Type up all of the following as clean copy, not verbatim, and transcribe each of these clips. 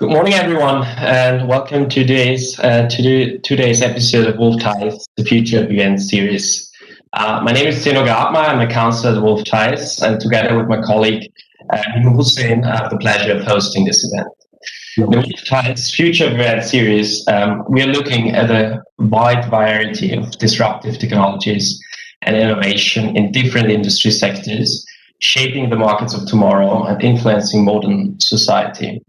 Good morning, everyone, and welcome to today's episode of Theiss, the Future of Events series. My name is Zeno. I'm a counselor at Theiss, and together with my colleague Mimo Hussein, I have the pleasure of hosting this event. The Theiss Future of Events series, we are looking at a wide variety of disruptive technologies and innovation in different industry sectors, shaping the markets of tomorrow and influencing modern society.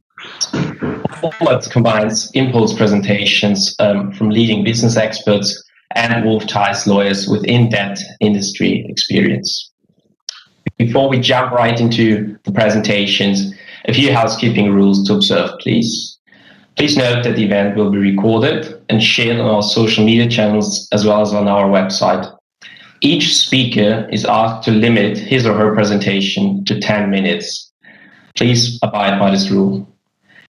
The format combines impulse presentations from leading business experts and Theiss lawyers with in-depth industry experience. Before we jump right into the presentations, a few housekeeping rules to observe, please. Please note that the event will be recorded and shared on our social media channels as well as on our website. Each speaker is asked to limit his or her presentation to 10 minutes. Please abide by this rule.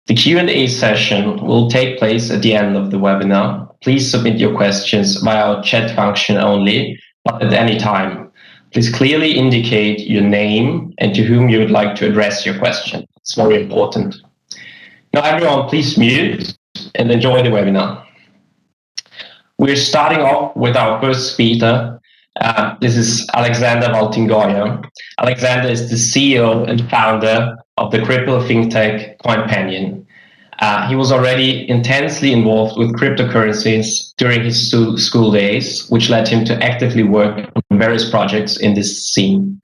The Q&A session will take place at the end of the webinar. Please submit your questions via our chat function only, not at any time. Please clearly indicate your name and to whom you would like to address your question. It's very important. Now, everyone, please mute and enjoy the webinar. We're starting off with our first speaker. This is Alexander Valtingojer. Alexander is the CEO and founder of the crypto FinTech Coinpanion. He was already intensely involved with cryptocurrencies during his school days, which led him to actively work on various projects in this scene.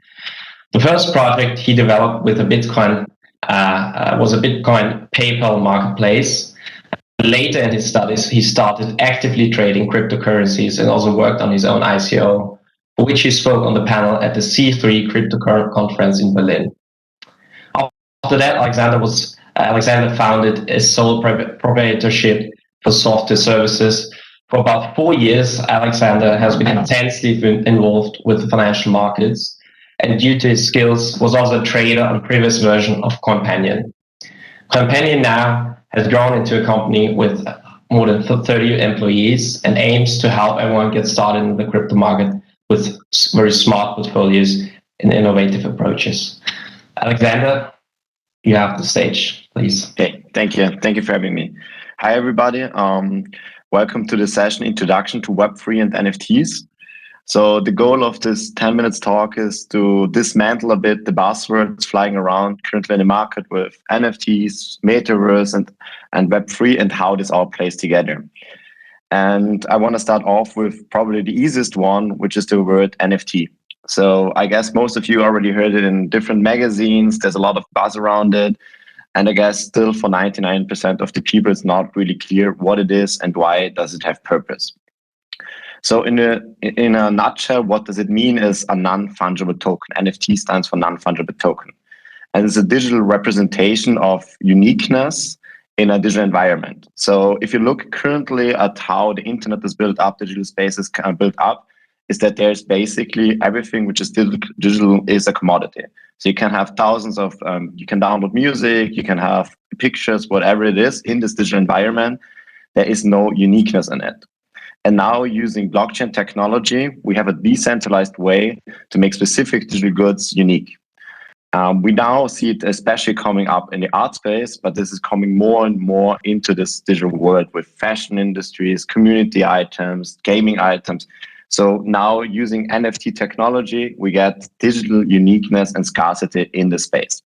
The first project he developed with a Bitcoin was a Bitcoin PayPal marketplace. Later in his studies, he started actively trading cryptocurrencies and also worked on his own ICO, for which he spoke on the panel at the C3 Crypto Conference in Berlin. After that, Alexander founded a sole proprietorship for software services. For about 4 years, Alexander has been intensely involved with the financial markets, and due to his skills, was also a trader on previous version of Coinpanion. Coinpanion now has grown into a company with more than 30 employees and aims to help everyone get started in the crypto market with very smart portfolios and innovative approaches. Alexander, you have the stage, please. Okay, thank you. Thank you for having me. Hi, everybody. Welcome to the session Introduction to Web3 and NFTs. So the goal of this 10 minutes talk is to dismantle a bit the buzzwords flying around currently in the market with NFTs, Metaverse, and Web3 and how this all plays together. And I want to start off with probably the easiest one, which is the word NFT. So I guess most of you already heard it in different magazines. There's a lot of buzz around it. And I guess still for 99% of the people, it's not really clear what it is and why does it have purpose. So in a nutshell, what does it mean is a non-fungible token. NFT stands for non-fungible token. And it's a digital representation of uniqueness in a digital environment. So if you look currently at how the internet is built up, digital spaces are built up, is that there's basically everything which is digital is a commodity. So you can have thousands of, you can download music, you can have pictures, whatever it is in this digital environment, there is no uniqueness in it. And now using blockchain technology, we have a decentralized way to make specific digital goods unique. We now see it especially coming up in the art space, but this is coming more and more into this digital world with fashion industries, community items, gaming items. So now using NFT technology, we get digital uniqueness and scarcity in the space.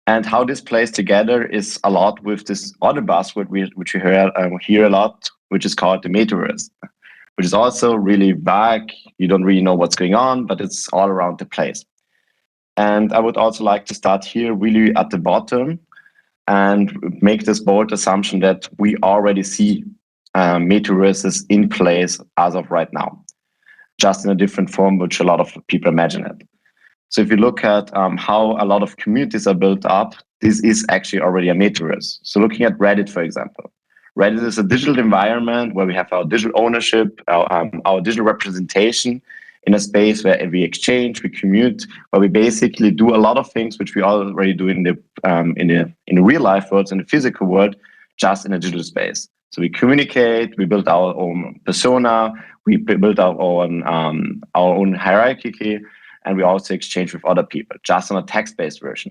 And how this plays together is a lot with this other buzzword which we hear a lot, which is called the Metaverse, which is also really vague. You don't really know what's going on, but it's all around the place. And I would also like to start here really at the bottom and make this bold assumption that we already see metaverses in place as of right now, just in a different form, which a lot of people imagine it. So if you look at how a lot of communities are built up, this is actually already a metaverse. So looking at Reddit, for example, Reddit is a digital environment where we have our digital ownership, our digital representation in a space where we exchange, we commute, where we basically do a lot of things which we already do in the real life world, in the physical world, just in a digital space. So we communicate, we build our own persona, we build our own hierarchy, and we also exchange with other people, just on a text-based version.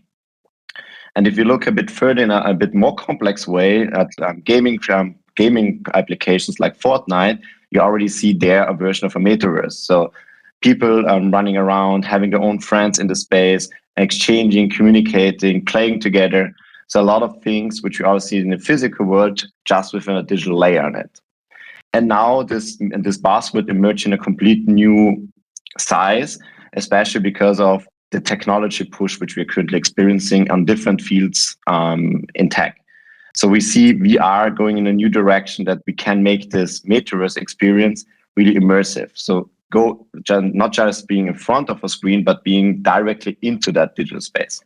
And if you look a bit further in a bit more complex way at gaming applications like Fortnite, you already see there a version of a metaverse. So people running around, having their own friends in the space, exchanging, communicating, playing together. So a lot of things which we all see in the physical world, just with a digital layer on it. And now this buzzword emerged in a complete new size, especially because of the technology push which we're currently experiencing on different fields in tech. So we see VR going in a new direction that we can make this metaverse experience really immersive. So go not just being in front of a screen, but being directly into that digital space.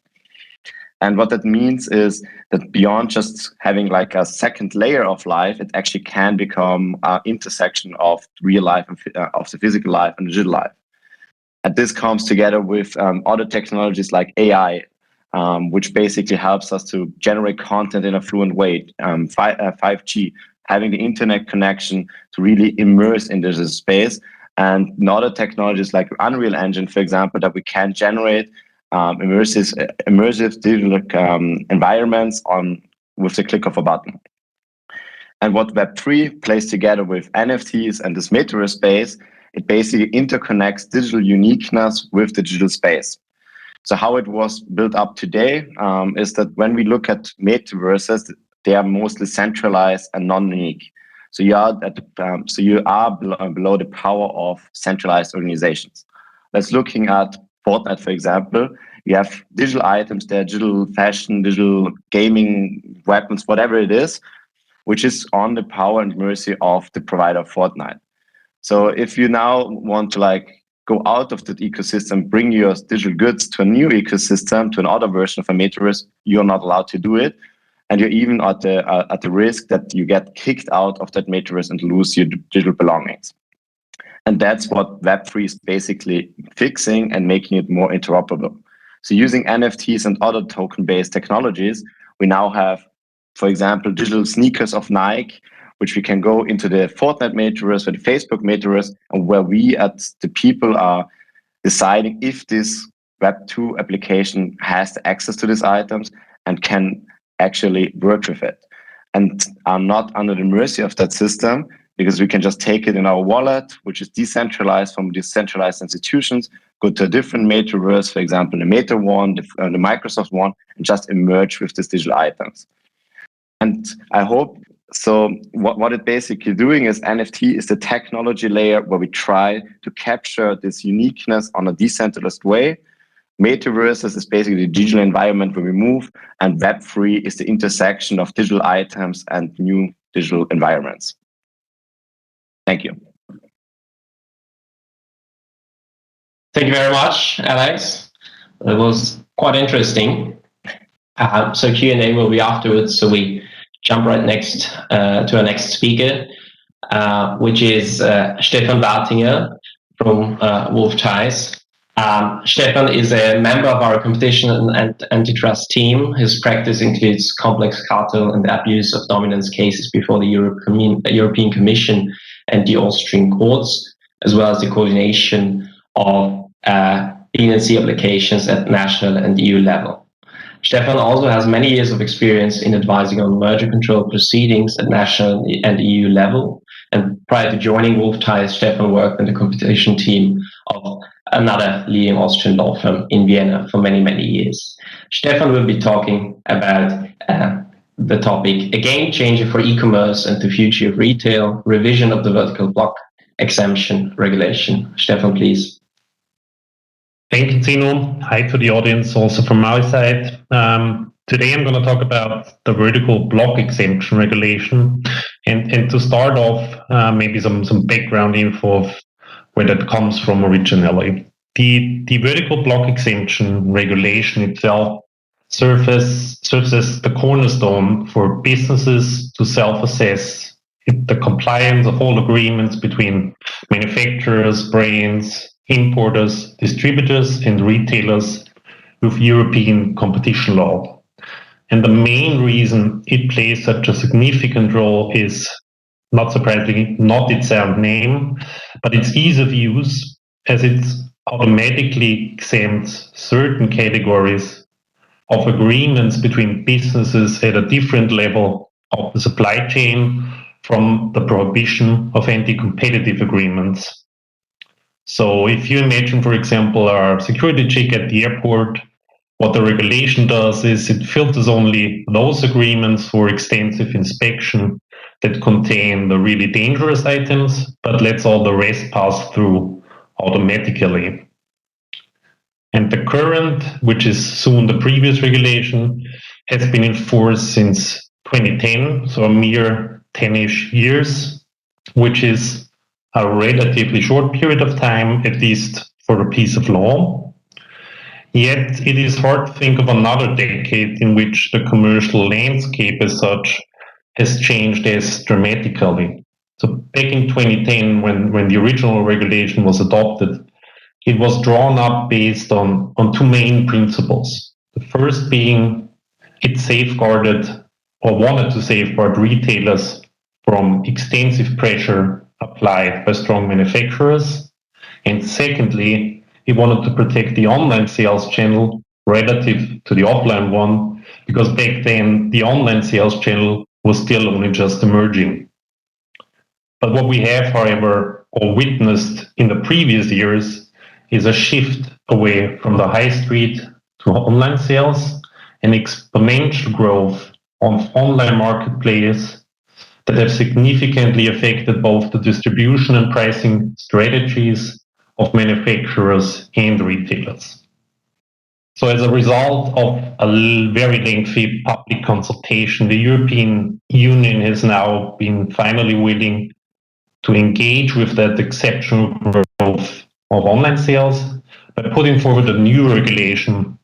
And what that means is that beyond just having like a second layer of life, it actually can become an intersection of real life and of the physical life and digital life. And this comes together with other technologies like AI, which basically helps us to generate content in a fluent way. 5G, having the internet connection to really immerse in this space, and other technologies like Unreal Engine, for example, that we can generate immersive digital environments with the click of a button. And what Web3 plays together with NFTs and this metaverse space, it basically interconnects digital uniqueness with the digital space. So how it was built up today is that when we look at metaverses, they are mostly centralized and non-unique. So you are below the power of centralized organizations. Let's looking at Fortnite, for example. You have digital items there, digital fashion, digital gaming, weapons, whatever it is, which is on the power and mercy of the provider of Fortnite. So if you now want to go out of that ecosystem, bring your digital goods to a new ecosystem, to another version of a metaverse, you're not allowed to do it. And you're even at the risk that you get kicked out of that metaverse and lose your digital belongings. And that's what Web3 is basically fixing and making it more interoperable. So using NFTs and other token-based technologies, we now have, for example, digital sneakers of Nike, which we can go into the Fortnite metaverse or the Facebook metaverse, and where we as the people are deciding if this Web2 application has the access to these items and can actually work with it. And are not under the mercy of that system, because we can just take it in our wallet, which is decentralized from decentralized institutions, go to a different metaverse, for example, the Meta one, the Microsoft one, and just emerge with these digital items. And I hope, so what it basically doing is NFT is the technology layer where we try to capture this uniqueness on a decentralized way. Metaverses is basically the digital environment where we move, and Web3 is the intersection of digital items and new digital environments. Thank you. Thank you very much, Alex. It was quite interesting. So Q&A will be afterwards, so we jump right next to our next speaker, which is Stefan Wartinger from Theiss. Stefan is a member of our competition and antitrust team. His practice includes complex cartel and abuse of dominance cases before the European Commission and the Austrian courts, as well as the coordination of leniency applications at national and EU level. Stefan also has many years of experience in advising on merger control proceedings at national and EU level. And prior to joining Theiss, Stefan worked in the competition team of another leading Austrian law firm in Vienna for many, many years. Stefan will be talking about the topic, a game changer for e-commerce and the future of retail, revision of the vertical block exemption regulation. Stefan, please. Thank you, Zeno. Hi to the audience also from my side. Today I'm going to talk about the vertical block exemption regulation. And to start off, maybe some background info of where that comes from originally. The vertical block exemption regulation itself serves as the cornerstone for businesses to self-assess the compliance of all agreements between manufacturers, brands, importers, distributors, and retailers with European competition law. And the main reason it plays such a significant role is, not surprisingly, not its own name, but its ease of use, as it automatically exempts certain categories of agreements between businesses at a different level of the supply chain from the prohibition of anti-competitive agreements. So if you imagine, for example, a security check at the airport, what the regulation does is it filters only those agreements for extensive inspection that contain the really dangerous items, but lets all the rest pass through automatically. And the current, which is soon the previous regulation, has been in force since 2010, so a mere 10-ish years, which is a relatively short period of time, at least for a piece of law. Yet it is hard to think of another decade in which the commercial landscape as such has changed as dramatically. So back in 2010, when the original regulation was adopted, it was drawn up based on two main principles. The first being it safeguarded or wanted to safeguard retailers from extensive pressure applied by strong manufacturers. And secondly, it wanted to protect the online sales channel relative to the offline one, because back then the online sales channel was still only just emerging. But what we have, however, or witnessed in the previous years is a shift away from the high street to online sales, an exponential growth of online marketplaces that have significantly affected both the distribution and pricing strategies of manufacturers and retailers. So as a result of a very lengthy public consultation, the European Union has now been finally willing to engage with that exceptional growth of online sales by putting forward a new regulation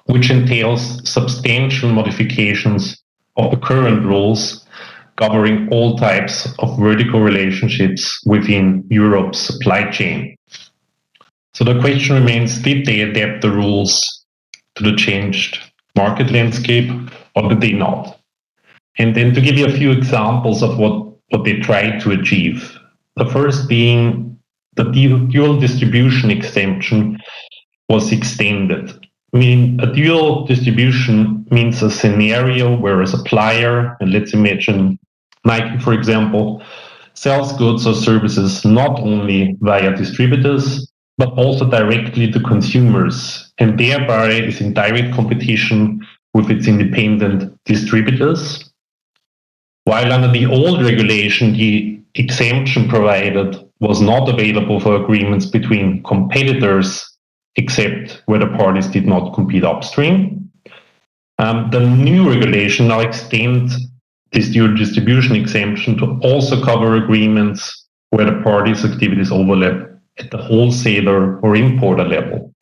which entails substantial modifications of the current rules governing all types of vertical relationships within Europe's supply chain. So the question remains, did they adapt the rules to the changed market landscape, or did they not? And then to give you a few examples of what they tried to achieve. The first being the dual distribution exemption was extended. I mean, a dual distribution means a scenario where a supplier, and let's imagine Nike, for example, sells goods or services not only via distributors, but also directly to consumers, and thereby is in direct competition with its independent distributors. While under the old regulation, the exemption provided was not available for agreements between competitors, except where the parties did not compete upstream. The new regulation now extends this dual distribution exemption to also cover agreements where the parties' activities overlap at the wholesaler or importer level.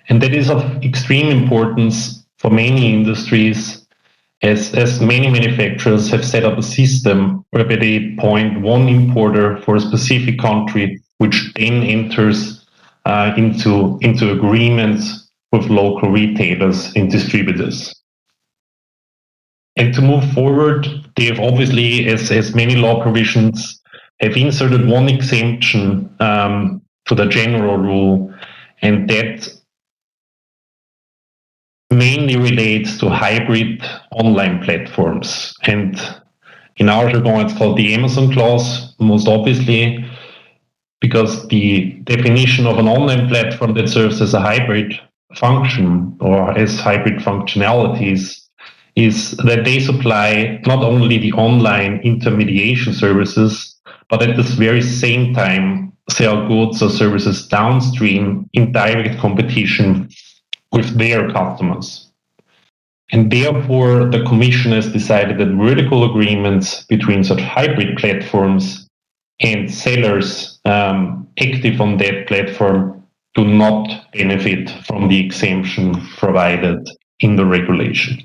And that is of extreme importance for many industries, as many manufacturers have set up a system whereby they appoint one importer for a specific country, which then enters into agreements with local retailers and distributors. And to move forward, they have obviously, as many law provisions, have inserted one exemption to the general rule, and that mainly relates to hybrid online platforms. And in our jargon, it's called the Amazon clause, most obviously, because the definition of an online platform that serves as a hybrid function or as hybrid functionalities is that they supply not only the online intermediation services, but at this very same time sell goods or services downstream in direct competition with their customers. And therefore, the Commission has decided that vertical agreements between such hybrid platforms and sellers active on that platform do not benefit from the exemption provided in the regulation.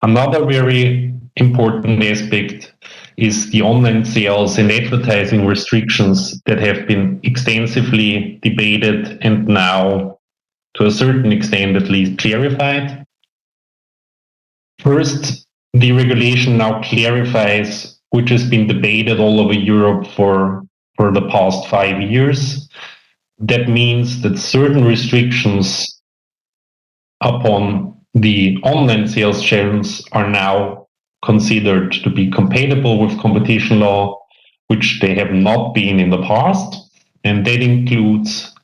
Another very important aspect is the online sales and advertising restrictions that have been extensively debated and now, to a certain extent at least, clarified. First, the regulation now clarifies, which has been debated all over Europe for the past 5 years. That means that certain restrictions upon the online sales channels are now considered to be compatible with competition law, which they have not been in the past. And that includes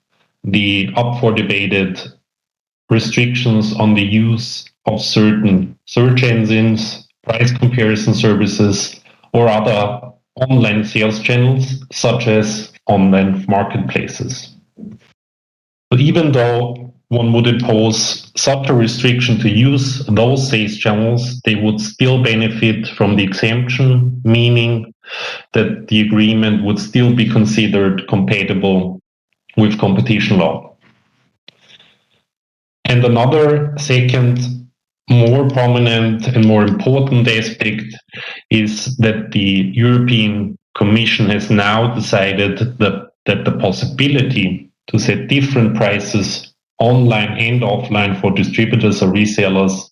the up for debated restrictions on the use of certain search engines, price comparison services, or other online sales channels, such as online marketplaces. But even though one would impose such a restriction to use those sales channels, they would still benefit from the exemption, meaning that the agreement would still be considered compatible with competition law. And another second, more prominent and more important aspect is that the European Commission has now decided that the possibility to set different prices online and offline for distributors or resellers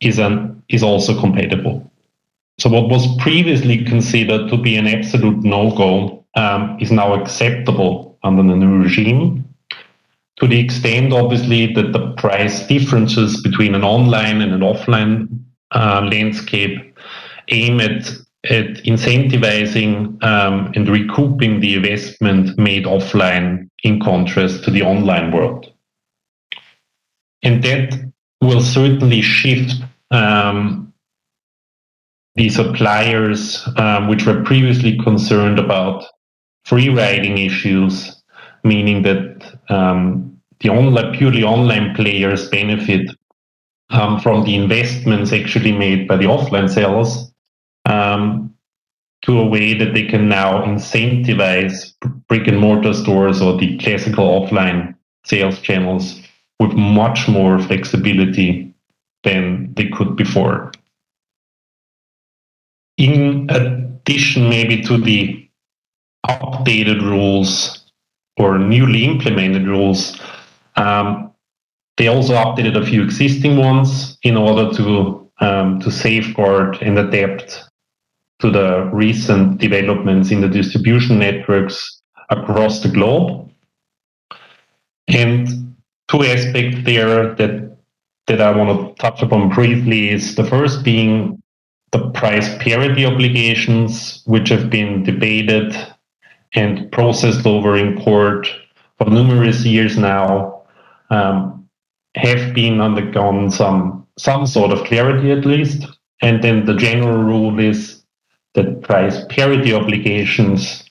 is also compatible. So what was previously considered to be an absolute no-go is now acceptable under the new regime, to the extent, obviously, that the price differences between an online and an offline landscape aim at incentivizing and recouping the investment made offline in contrast to the online world. And that will certainly shift the suppliers which were previously concerned about free riding issues, meaning that the purely online players benefit from the investments actually made by the offline sellers, to a way that they can now incentivize brick and mortar stores or the classical offline sales channels with much more flexibility than they could before. In addition, maybe to the updated rules or newly implemented rules, they also updated a few existing ones in order to safeguard and adapt to the recent developments in the distribution networks across the globe. And two aspects there that I want to touch upon briefly is the first being the price parity obligations, which have been debated and processed over in court for numerous years now, have been undergone some sort of clarity at least. And then the general rule is that price parity obligations,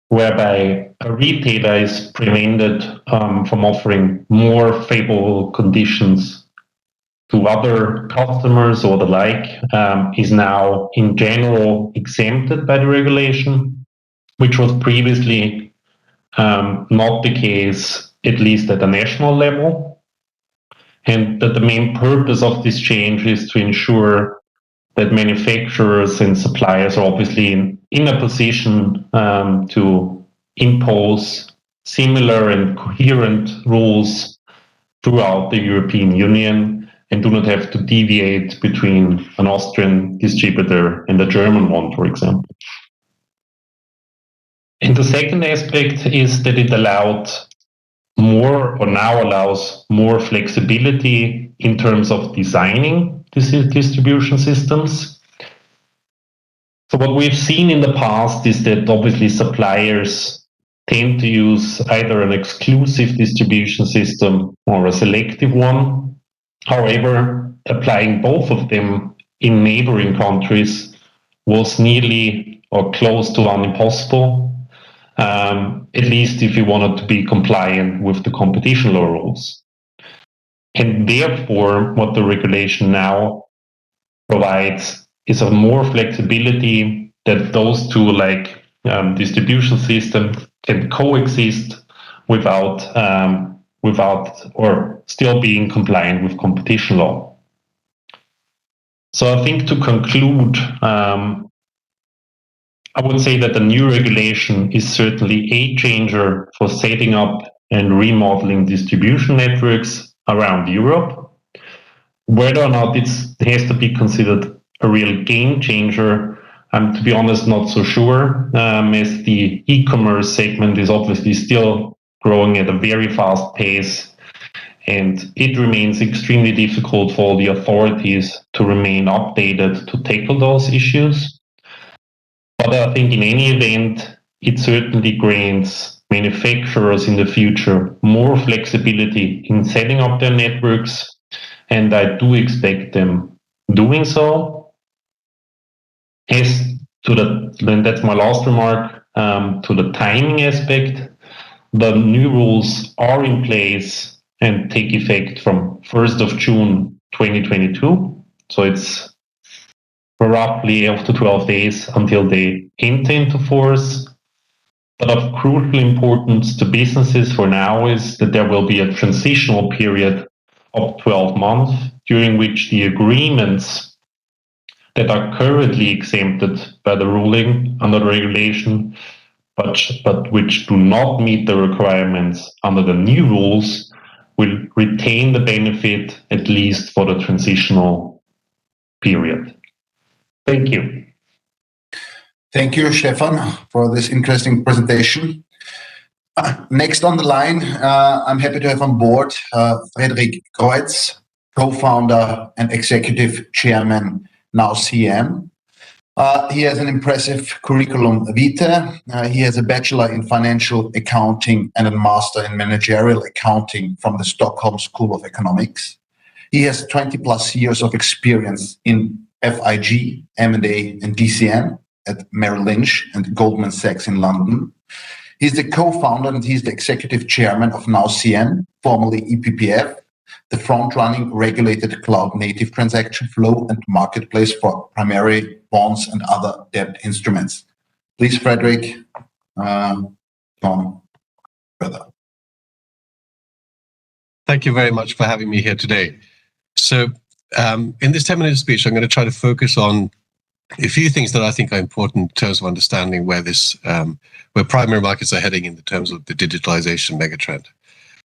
whereby a retailer is prevented from offering more favorable conditions to other customers or the like, is now in general exempted by the regulation, which was previously not the case, at least at the national level. And that the main purpose of this change is to ensure that manufacturers and suppliers are obviously in a position to impose similar and coherent rules throughout the European Union and do not have to deviate between an Austrian distributor and a German one, for example. And the second aspect is that it allows more flexibility in terms of designing these distribution systems. So what we've seen in the past is that obviously suppliers tend to use either an exclusive distribution system or a selective one. However, applying both of them in neighboring countries was nearly or close to impossible, at least if you wanted to be compliant with the competition law rules. And therefore, what the regulation now provides is a more flexibility that those two, like distribution systems, can coexist without or still being compliant with competition law. So I think to conclude, I would say that the new regulation is certainly a changer for setting up and remodeling distribution networks around Europe. Whether or not it has to be considered a real game changer, I'm, to be honest, not so sure, as the e-commerce segment is obviously still growing at a very fast pace. and it remains extremely difficult for the authorities to remain updated to tackle those issues. But I think in any event, it certainly grants manufacturers in the future more flexibility in setting up their networks, and I do expect them doing so. As to then that's my last remark, to the timing aspect, the new rules are in place and take effect from 1st of June 2022. So it's roughly after 12 days until they enter into force. But of crucial importance to businesses for now is that there will be a transitional period of 12 months during which the agreements that are currently exempted by the ruling under the regulation, but which do not meet the requirements under the new rules, will retain the benefit at least for the transitional period. Thank you. Thank you, Stefan, for this interesting presentation. Next on the line, I'm happy to have on board Fredrik Creutz, co-founder and executive chairman, NowCM. He has an impressive curriculum vitae. He has a bachelor in financial accounting and a master in managerial accounting from the Stockholm School of Economics. He has 20 plus years of experience in FIG, M&A, and DCM at Merrill Lynch and Goldman Sachs in London. He's the co-founder and he's the executive chairman of NowCM, formerly EPPF, the front-running regulated cloud-native transaction flow and marketplace for primary bonds and other debt instruments. Please, Fredrik, go on further. Thank you very much for having me here today. So in this 10-minute speech, I'm going to try to focus on a few things that I think are important in terms of understanding where where primary markets are heading in terms of the digitalization megatrend.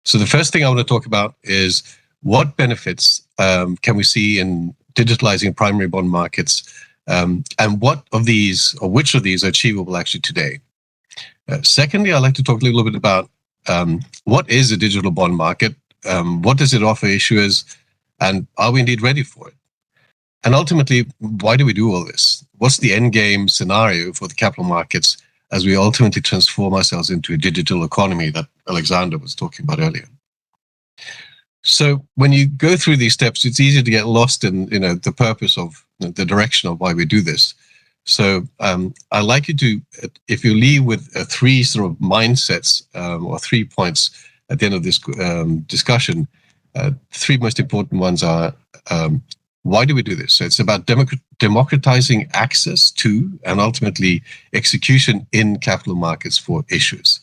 So the first thing I want to talk about is what benefits can we see in digitalizing primary bond markets, and what of these, or which of these, are achievable actually today. Secondly, I'd like to talk a little bit about what is a digital bond market, what does it offer issuers, and are we indeed ready for it? And ultimately, why do we do all this? What's the end game scenario for the capital markets as we ultimately transform ourselves into a digital economy that Alexander was talking about earlier? So when you go through these steps, it's easy to get lost in the purpose of the direction of why we do this. So I'd like you to, if you leave with three sort of mindsets or 3 points at the end of this discussion, three most important ones are, why do we do this? So it's about democratizing access to and ultimately execution in capital markets for issuers.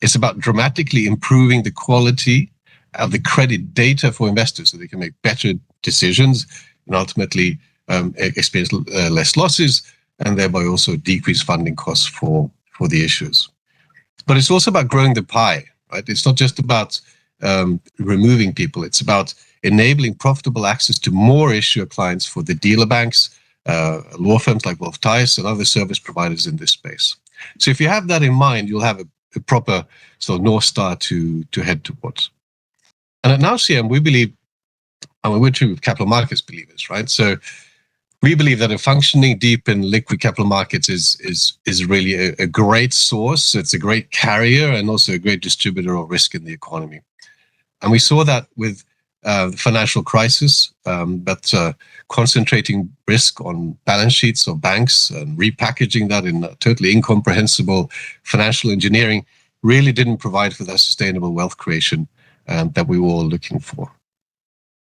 It's about dramatically improving the quality of the credit data for investors so they can make better decisions and ultimately experience less losses and thereby also decrease funding costs for the issuers. But it's also about growing the pie, right? It's not just about removing people. It's about enabling profitable access to more issuer clients for the dealer banks, law firms like Theiss and other service providers in this space. So if you have that in mind, you'll have a proper sort of North Star to head towards. And at NowCM, we believe, and we're true capital markets believers, right? So we believe that a functioning, deep and liquid capital markets is really a great source. It's a great carrier and also a great distributor of risk in the economy. And we saw that with the financial crisis, but concentrating risk on balance sheets of banks and repackaging that in totally incomprehensible financial engineering really didn't provide for that sustainable wealth creation that we were all looking for.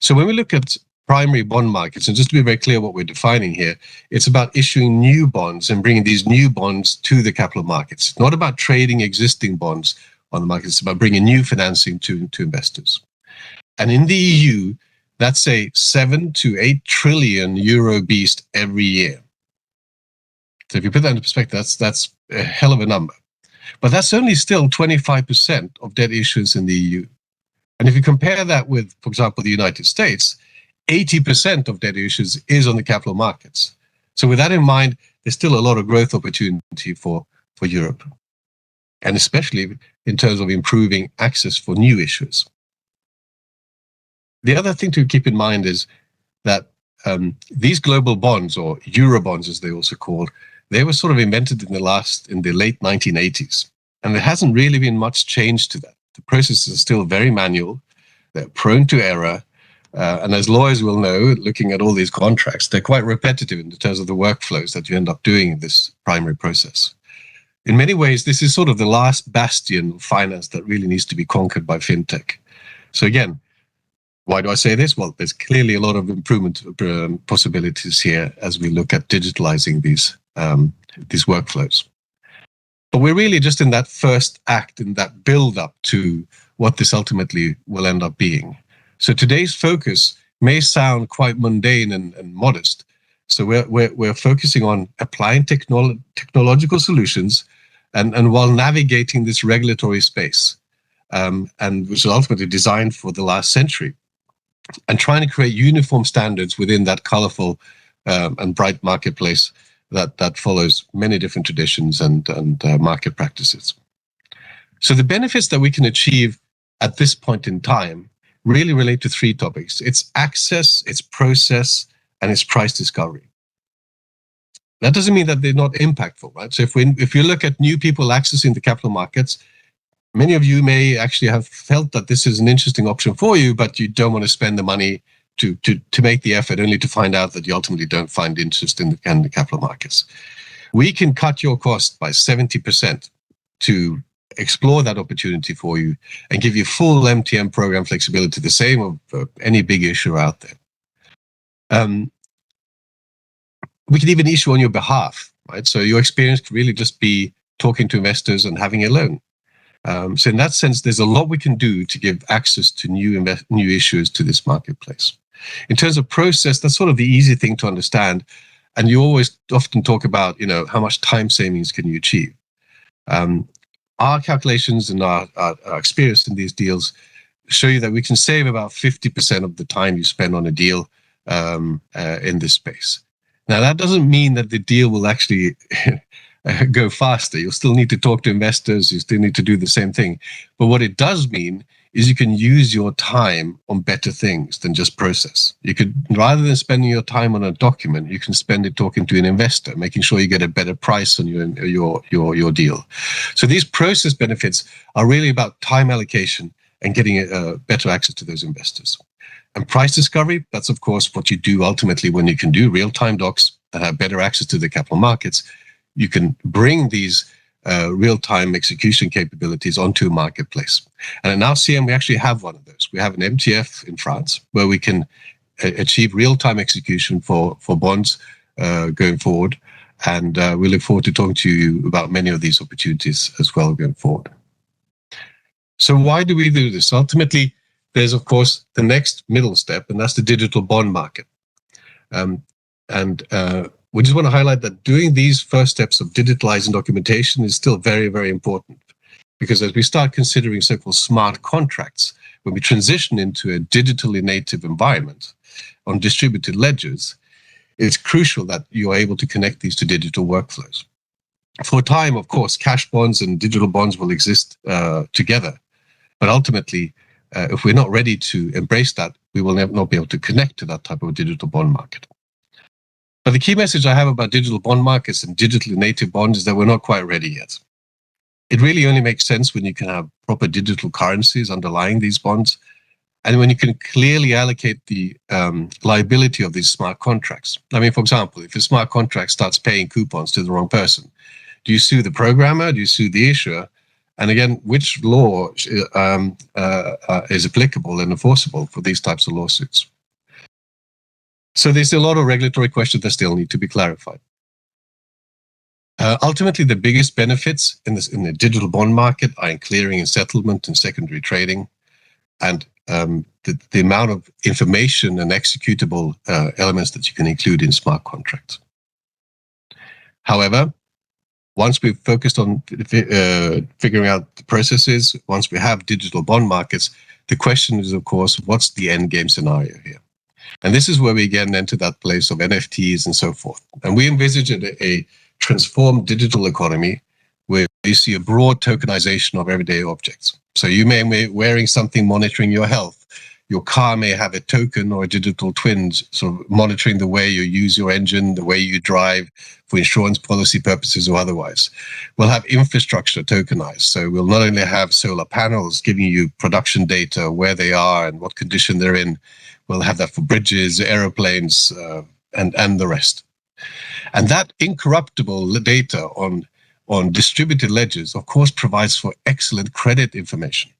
So when we look at primary bond markets, and just to be very clear what we're defining here, it's about issuing new bonds and bringing these new bonds to the capital markets. It's not about trading existing bonds on the market. It's about bringing new financing to investors. And in the EU, that's a 7 to 8 trillion euro beast every year. So if you put that into perspective, that's a hell of a number. But that's only still 25% of debt issuance in the EU. And if you compare that with, for example, the United States, 80% of debt issuance is on the capital markets. So with that in mind, there's still a lot of growth opportunity for Europe, and especially in terms of improving access for new issuers. The other thing to keep in mind is that these global bonds, or Eurobonds as they're also called, they were sort of invented in the late 1980s. And there hasn't really been much change to that. The process is still very manual. They're prone to error. And as lawyers will know, looking at all these contracts, they're quite repetitive in terms of the workflows that you end up doing in this primary process. In many ways, this is sort of the last bastion of finance that really needs to be conquered by FinTech. So again, why do I say this? Well, there's clearly a lot of improvement possibilities here as we look at digitalizing these workflows. But we're really just in that first act, in that build-up to what this ultimately will end up being. So today's focus may sound quite mundane and modest. So we're focusing on applying technological solutions and while navigating this regulatory space, and which is ultimately designed for the last century, and trying to create uniform standards within that colorful and bright marketplace that follows many different traditions and market practices. So the benefits that we can achieve at this point in time really relate to three topics. It's access, it's process, and it's price discovery. That doesn't mean that they're not impactful, right? So if you look at new people accessing the capital markets, many of you may actually have felt that this is an interesting option for you, but you don't want to spend the money to make the effort, only to find out that you ultimately don't find interest in the capital markets. We can cut your cost by 70% to explore that opportunity for you and give you full MTM program flexibility, the same of any big issuer out there. We can even issue on your behalf, right? So your experience could really just be talking to investors and having a loan. So in that sense, there's a lot we can do to give access to new issuers to this marketplace. In terms of process, that's sort of the easy thing to understand. And you always often talk about, how much time savings can you achieve? Our calculations and our experience in these deals show you that we can save about 50% of the time you spend on a deal in this space. Now, that doesn't mean that the deal will actually go faster. You'll still need to talk to investors. You still need to do the same thing. But what it does mean is you can use your time on better things than just process. You could, rather than spending your time on a document, you can spend it talking to an investor, making sure you get a better price on your deal. So these process benefits are really about time allocation and getting better access to those investors. And price discovery, that's of course what you do ultimately when you can do real-time docs that have better access to the capital markets. You can bring these real-time execution capabilities onto a marketplace. And at NowCM, we actually have one of those. We have an MTF in France where we can achieve real-time execution for bonds going forward. And we look forward to talking to you about many of these opportunities as well going forward. So why do we do this? Ultimately, there's, of course, the next middle step, and that's the digital bond market. We just want to highlight that doing these first steps of digitalizing documentation is still very, very important, because as we start considering so-called smart contracts, when we transition into a digitally native environment on distributed ledgers, it's crucial that you are able to connect these to digital workflows. For a time, of course, cash bonds and digital bonds will exist together, but ultimately, if we're not ready to embrace that, we will not be able to connect to that type of digital bond market. But the key message I have about digital bond markets and digitally native bonds is that we're not quite ready yet. It really only makes sense when you can have proper digital currencies underlying these bonds, and when you can clearly allocate the liability of these smart contracts. I mean, for example, if a smart contract starts paying coupons to the wrong person, do you sue the programmer? Do you sue the issuer? And again, which law is applicable and enforceable for these types of lawsuits? So there's a lot of regulatory questions that still need to be clarified. Ultimately, the biggest benefits in the digital bond market are in clearing and settlement and secondary trading, and the amount of information and executable elements that you can include in smart contracts. However, once we've focused on figuring out the processes, once we have digital bond markets, the question is, of course, what's the end game scenario here? And this is where we again enter that place of NFTs and so forth. And we envisage a transformed digital economy where you see a broad tokenization of everyday objects. So you may be wearing something monitoring your health. your car may have a token or a digital twin, sort of monitoring the way you use your engine, the way you drive for insurance policy purposes or otherwise. We'll have infrastructure tokenized. So we'll not only have solar panels giving you production data, where they are and what condition they're in. We'll have that for bridges, aeroplanes, and the rest. And that incorruptible data on distributed ledgers, of course, provides for excellent credit information.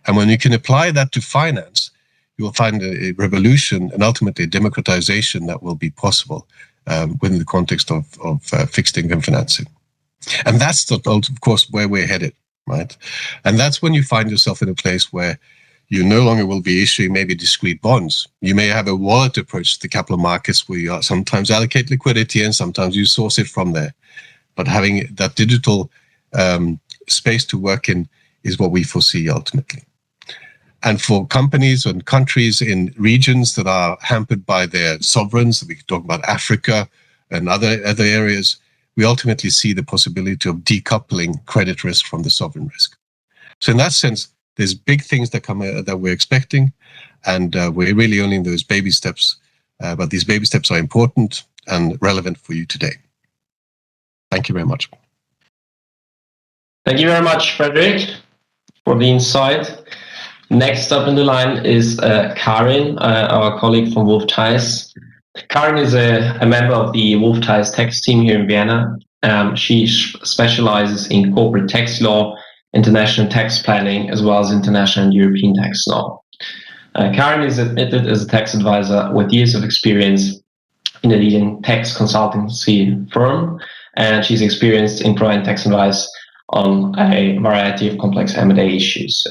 And when you can apply that to finance, you will find a revolution and ultimately a democratization that will be possible within the context of fixed income financing. And that's, of course, where we're headed, right? And that's when you find yourself in a place where you no longer will be issuing maybe discrete bonds. You may have a wallet approach to the capital markets where you sometimes allocate liquidity and sometimes you source it from there. But having that digital space to work in is what we foresee ultimately. And for companies and countries in regions that are hampered by their sovereigns, we can talk about Africa and other areas, we ultimately see the possibility of decoupling credit risk from the sovereign risk. So in that sense, there's big things that we're expecting, and we're really only in those baby steps. But these baby steps are important and relevant for you today. Thank you very much. Thank you very much, Fredrik, for the insight. Next up in the line is Karin, our colleague from Theiss. Karin is a member of the Theiss tax team here in Vienna. She specializes in corporate tax law, international tax planning, as well as international and European tax law. Karin is admitted as a tax advisor with years of experience in a leading tax consultancy firm, and she's experienced in providing tax advice on a variety of complex M&A issues.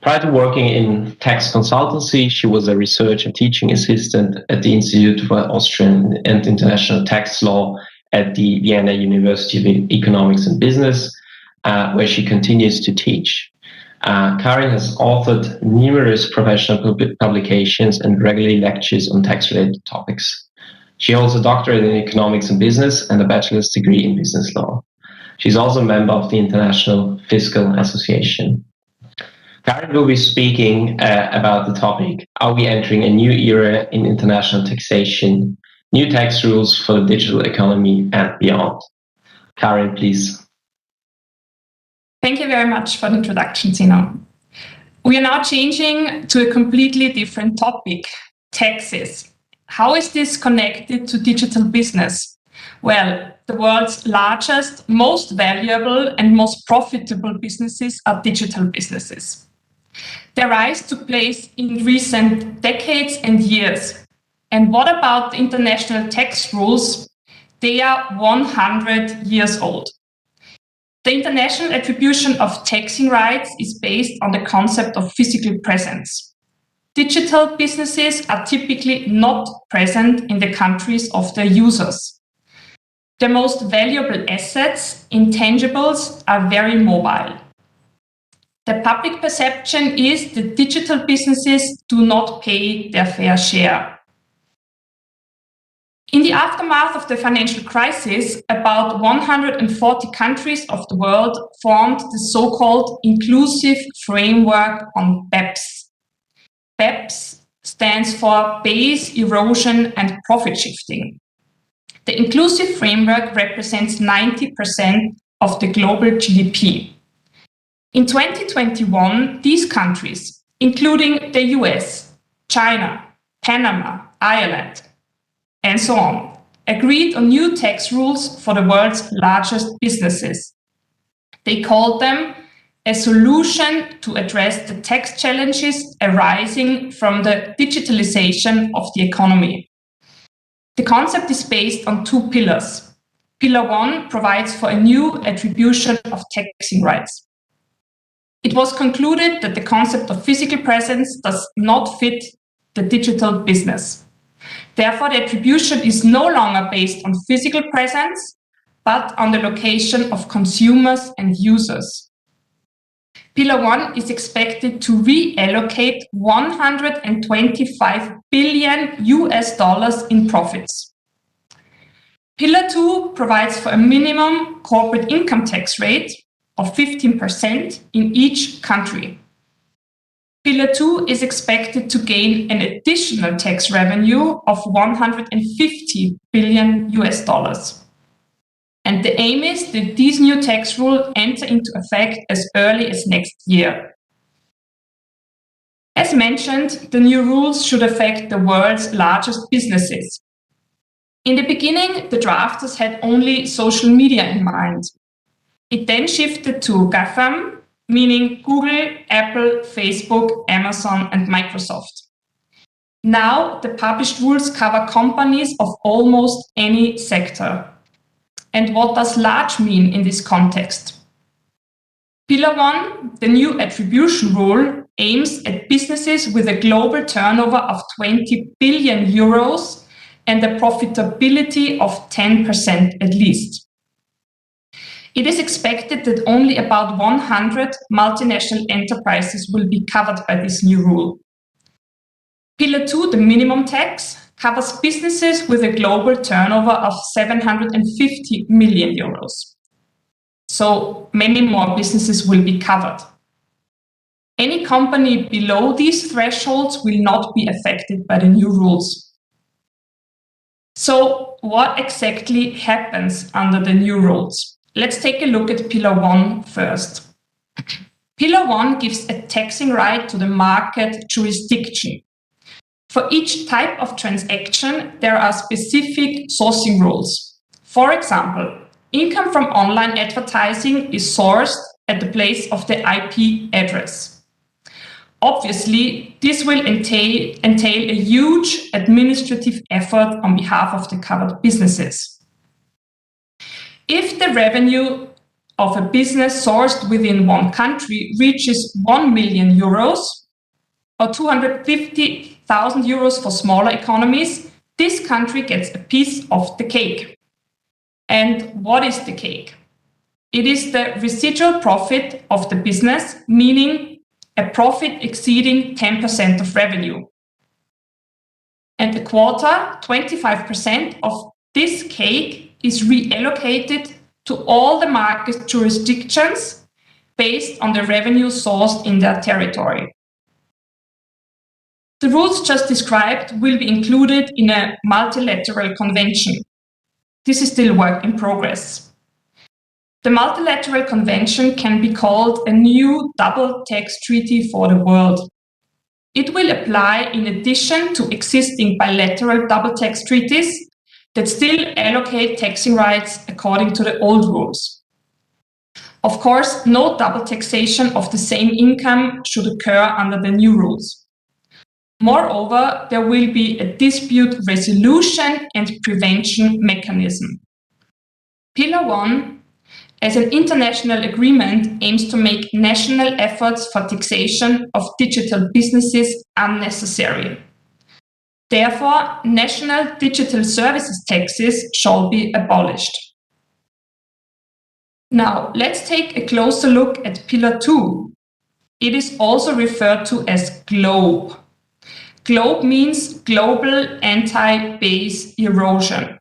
Prior to working in tax consultancy, she was a research and teaching assistant at the Institute for Austrian and International Tax Law at the Vienna University of Economics and Business, where she continues to teach. Karin has authored numerous professional publications and regularly lectures on tax-related topics. She holds a doctorate in economics and business and a bachelor's degree in business law. She's also a member of the International Fiscal Association. Karin will be speaking about the topic, are we entering a new era in international taxation, new tax rules for the digital economy and beyond. Karin, please. Thank you very much for the introduction, Zeno. We are now changing to a completely different topic, taxes. How is this connected to digital business? Well, the world's largest, most valuable and most profitable businesses are digital businesses. Their rise took place in recent decades and years. And what about the international tax rules? They are 100 years old. The international attribution of taxing rights is based on the concept of physical presence. Digital businesses are typically not present in the countries of their users. The most valuable assets, intangibles, are very mobile. The public perception is that digital businesses do not pay their fair share. In the aftermath of the financial crisis, about 140 countries of the world formed the so-called Inclusive Framework on BEPS. BEPS stands for Base Erosion and Profit Shifting. The Inclusive Framework represents 90% of the global GDP. In 2021, these countries, including the US, China, Panama, Ireland, and so on, agreed on new tax rules for the world's largest businesses. They called them a solution to address the tax challenges arising from the digitalization of the economy. The concept is based on two pillars. Pillar 1 provides for a new attribution of taxing rights. It was concluded that the concept of physical presence does not fit the digital business. Therefore, the attribution is no longer based on physical presence, but on the location of consumers and users. Pillar 1 is expected to reallocate $125 billion in profits. Pillar 2 provides for a minimum corporate income tax rate of 15% in each country. Pillar 2 is expected to gain an additional tax revenue of $150 billion. And the aim is that these new tax rules enter into effect as early as next year. As mentioned, the new rules should affect the world's largest businesses. In the beginning, the drafters had only social media in mind. It then shifted to GAFAM, meaning Google, Apple, Facebook, Amazon, and Microsoft. Now, the published rules cover companies of almost any sector. And what does large mean in this context? Pillar 1, the new attribution rule, aims at businesses with a global turnover of 20 billion euros and a profitability of 10% at least. It is expected that only about 100 multinational enterprises will be covered by this new rule. Pillar 2, the minimum tax, covers businesses with a global turnover of 750 million euros. So many more businesses will be covered. Any company below these thresholds will not be affected by the new rules. So what exactly happens under the new rules? Let's take a look at Pillar 1 first. Pillar 1 gives a taxing right to the market jurisdiction. For each type of transaction, there are specific sourcing rules. For example, income from online advertising is sourced at the place of the IP address. Obviously, this will entail a huge administrative effort on behalf of the covered businesses. If the revenue of a business sourced within one country reaches 1 million euros or 250,000 euros for smaller economies, this country gets a piece of the cake. And what is the cake? It is the residual profit of the business, meaning a profit exceeding 10% of revenue. And a quarter, 25% of this cake, is reallocated to all the market jurisdictions based on the revenue sourced in their territory. The rules just described will be included in a multilateral convention. This is still work in progress. The multilateral convention can be called a new double tax treaty for the world. It will apply in addition to existing bilateral double tax treaties that still allocate taxing rights according to the old rules. Of course, no double taxation of the same income should occur under the new rules. Moreover, there will be a dispute resolution and prevention mechanism. Pillar 1, as an international agreement, aims to make national efforts for taxation of digital businesses unnecessary. Therefore, national digital services taxes shall be abolished. Now, let's take a closer look at Pillar 2. It is also referred to as GLOBE. GLOBE means Global Anti-Base Erosion.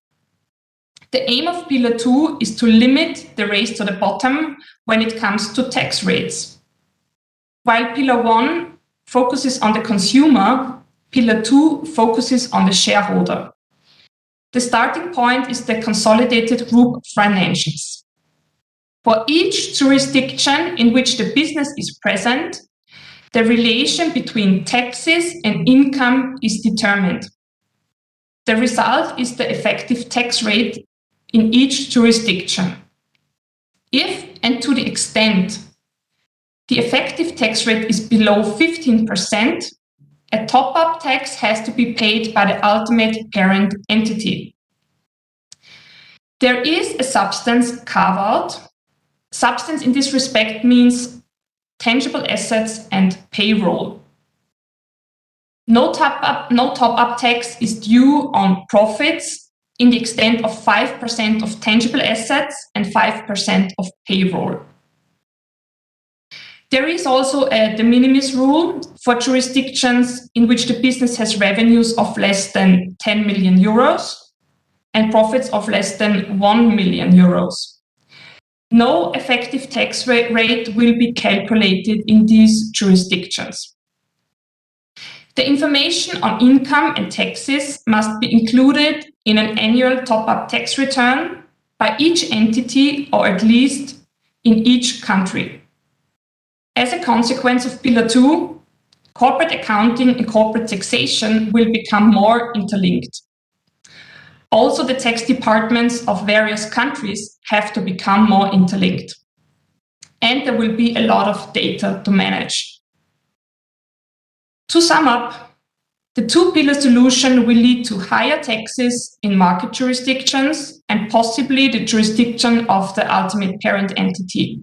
The aim of Pillar 2 is to limit the race to the bottom when it comes to tax rates. While Pillar 1 focuses on the consumer, Pillar 2 focuses on the shareholder. The starting point is the consolidated group financials. For each jurisdiction in which the business is present, the relation between taxes and income is determined. The result is the effective tax rate in each jurisdiction. If and to the extent the effective tax rate is below 15%, a top-up tax has to be paid by the ultimate parent entity. There is a substance carve-out. Substance in this respect means tangible assets and payroll. No top-up tax is due on profits in the extent of 5% of tangible assets and 5% of payroll. There is also a de minimis rule for jurisdictions in which the business has revenues of less than 10 million euros and profits of less than 1 million euros. No effective tax rate will be calculated in these jurisdictions. The information on income and taxes must be included in an annual top-up tax return by each entity or at least in each country. As a consequence of Pillar 2, corporate accounting and corporate taxation will become more interlinked. Also, the tax departments of various countries have to become more interlinked. And there will be a lot of data to manage. To sum up, the two-pillar solution will lead to higher taxes in market jurisdictions and possibly the jurisdiction of the ultimate parent entity.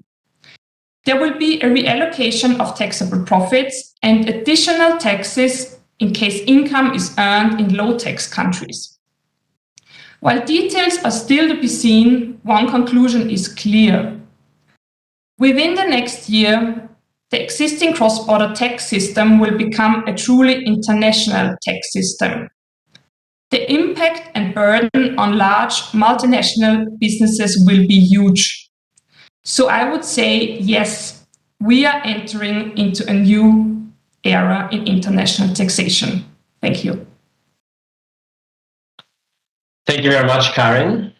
There will be a reallocation of taxable profits and additional taxes in case income is earned in low-tax countries. While details are still to be seen, one conclusion is clear. Within the next year, the existing cross-border tax system will become a truly international tax system. The impact and burden on large multinational businesses will be huge. So I would say, yes, we are entering into a new era in international taxation. Thank you. Thank you very much, Karin.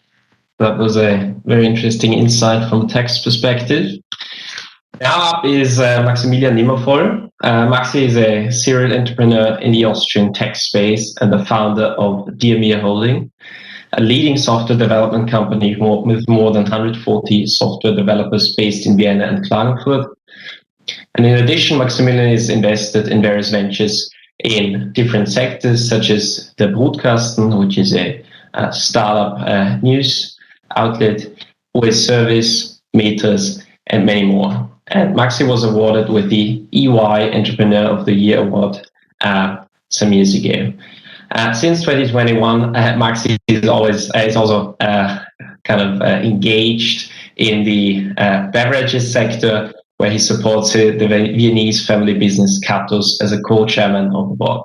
That was a very interesting insight from a tax perspective. Now up is Maximilian Nimmervoll. Maxi is a serial entrepreneur in the Austrian tech space and the founder of DIAMIR Holding, a leading software development company with more than 140 software developers based in Vienna and Klagenfurt. And in addition, Maximilian is invested in various ventures in different sectors, such as the Brutkasten, which is a startup news outlet, OS Service, Meters, and many more. And Maxi was awarded with the EY Entrepreneur of the Year award some years ago. Since 2021, Maxi is also kind of engaged in the beverages sector, where he supports the Viennese family business Catos as a co-chairman of the board.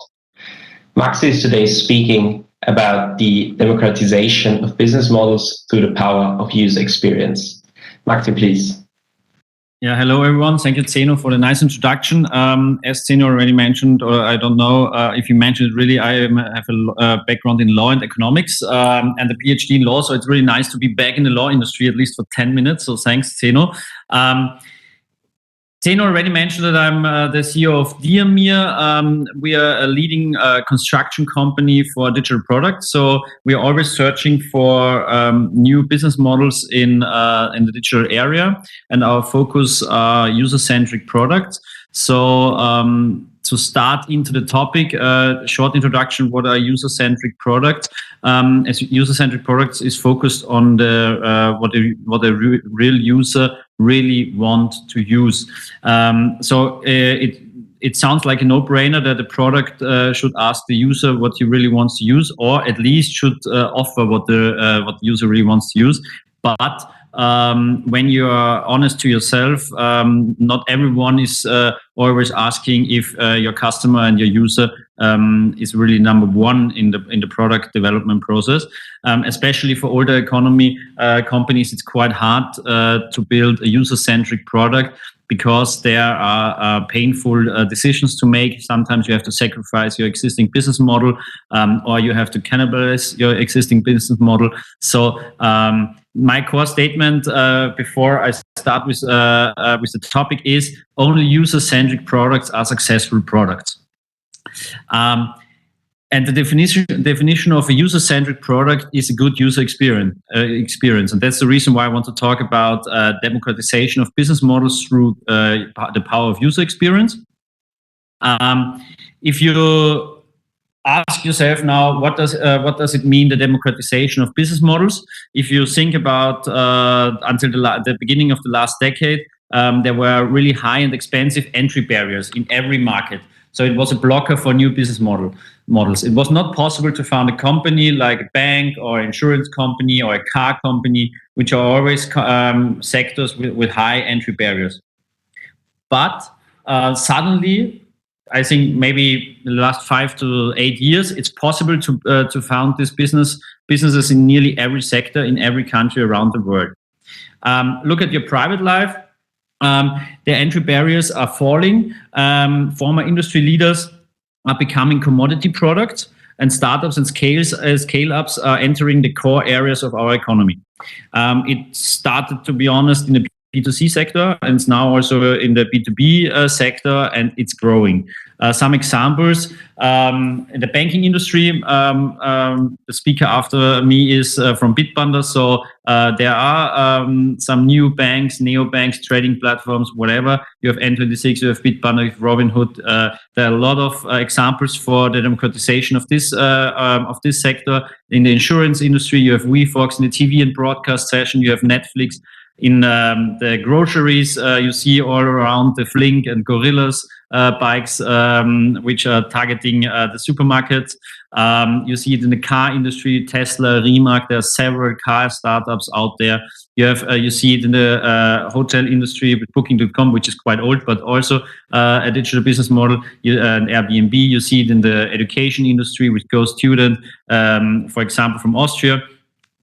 Maxi is today speaking about the democratization of business models through the power of user experience. Maxi, please. Yeah, hello everyone. Thank you, Zeno, for the nice introduction. As Zeno already mentioned, or I don't know if you mentioned it really, I have a background in law and economics and a PhD in law, so it's really nice to be back in the law industry, at least for 10 minutes, so thanks, Zeno. Zeno already mentioned that I'm the CEO of DIAMIR. We are a leading construction company for digital products. So we are always searching for new business models in the digital area, and our focus are user-centric products. So to start into the topic, short introduction: what are user-centric products? As user-centric products is focused on the what the real user really want to use. So it sounds like a no-brainer that the product should ask the user what he really wants to use, or at least should offer what the user really wants to use. But when you are honest to yourself, not everyone is always asking if your customer and your user is really number one in the product development process. Especially for older economy companies, it's quite hard to build a user-centric product, because there are painful decisions to make. Sometimes you have to sacrifice your existing business model, or you have to cannibalize your existing business model. So my core statement before I start with the topic is: only user-centric products are successful products. And the definition of a user-centric product is a good user experience. And that's the reason why I want to talk about democratization of business models through the power of user experience. If you ask yourself now, what does it mean, the democratization of business models? If you think about until the beginning of the last decade, there were really high and expensive entry barriers in every market. So it was a blocker for new business models. It was not possible to found a company like a bank or insurance company or a car company, which are always sectors with high entry barriers. But suddenly, I think maybe in the last 5 to 8 years, it's possible to found these businesses in nearly every sector in every country around the world. Look at your private life. The entry barriers are falling. Former industry leaders are becoming commodity products, and startups and scale-ups are entering the core areas of our economy. It started, to be honest, in the B2C sector, and it's now also in the B2B sector, and it's growing. Some examples, in the banking industry, the speaker after me is from Bitpanda, so there are some new banks, neobanks, trading platforms, whatever. You have N26, you have Bitpanda, you have Robinhood. There are a lot of examples for the democratization of this sector. In the insurance industry, you have WeFox. In the TV and broadcast session, you have Netflix. In the groceries, you see all around the Flink and Gorillas bikes, which are targeting the supermarkets. You see it in the car industry, Tesla, Rimac. There are several car startups out there. You see it in the hotel industry with Booking.com, which is quite old, but also a digital business model. An Airbnb. You see it in the education industry with GoStudent, for example, from Austria.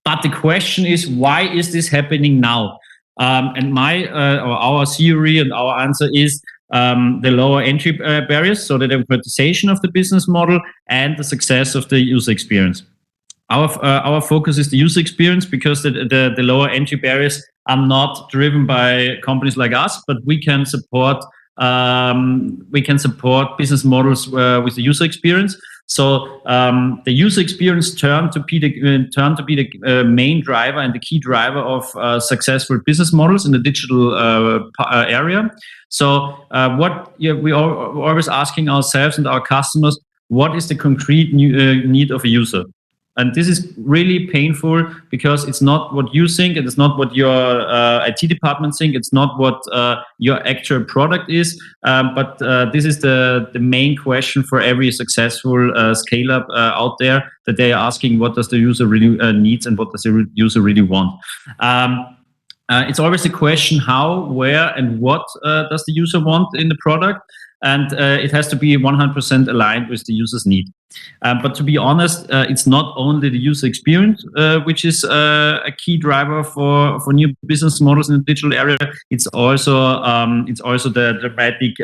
But the question is, why is this happening now? And our theory and our answer is the lower entry barriers, so the democratization of the business model and the success of the user experience. Our focus is the user experience, because the lower entry barriers are not driven by companies like us, but we can support business models with the user experience. So the user experience turned to be the main driver and the key driver of successful business models in the digital area. So we are always asking ourselves and our customers, what is the concrete need of a user? And this is really painful, because it's not what you think, and it's not what your IT department think, it's not what your actual product is, but this is the main question for every successful scale-up out there, that they are asking, what does the user really needs and what does the user really want? It's always a question how, where, and what does the user want in the product, and it has to be 100% aligned with the user's need. But to be honest, it's not only the user experience which is a key driver for new business models in the digital area. It's also the dramatic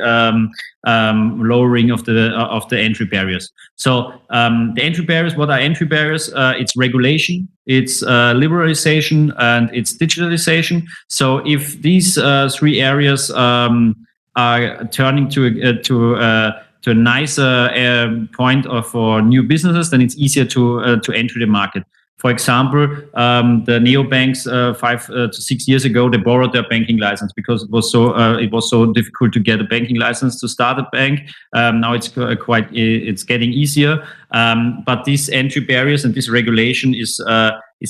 lowering of the entry barriers. So the entry barriers. What are entry barriers? It's regulation, it's liberalization, and it's digitalization. So if these three areas are turning to a nicer point for new businesses, then it's easier to enter the market. For example, the neobanks 5 to 6 years ago, they borrowed their banking license because it was so difficult to get a banking license to start a bank. Now it's getting easier, but these entry barriers and this regulation is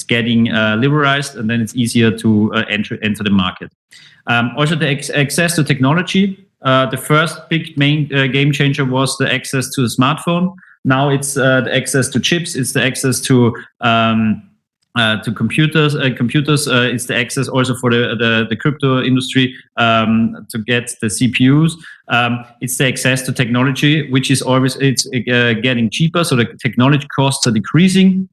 getting liberalized, and then it's easier to enter the market. Also, the access to technology. The first big main game changer was the access to the smartphone. Now it's the access to chips. It's the access to computers. It's the access also for the crypto industry to get the CPUs. It's the access to technology, which is always getting cheaper. So the technology costs are decreasing.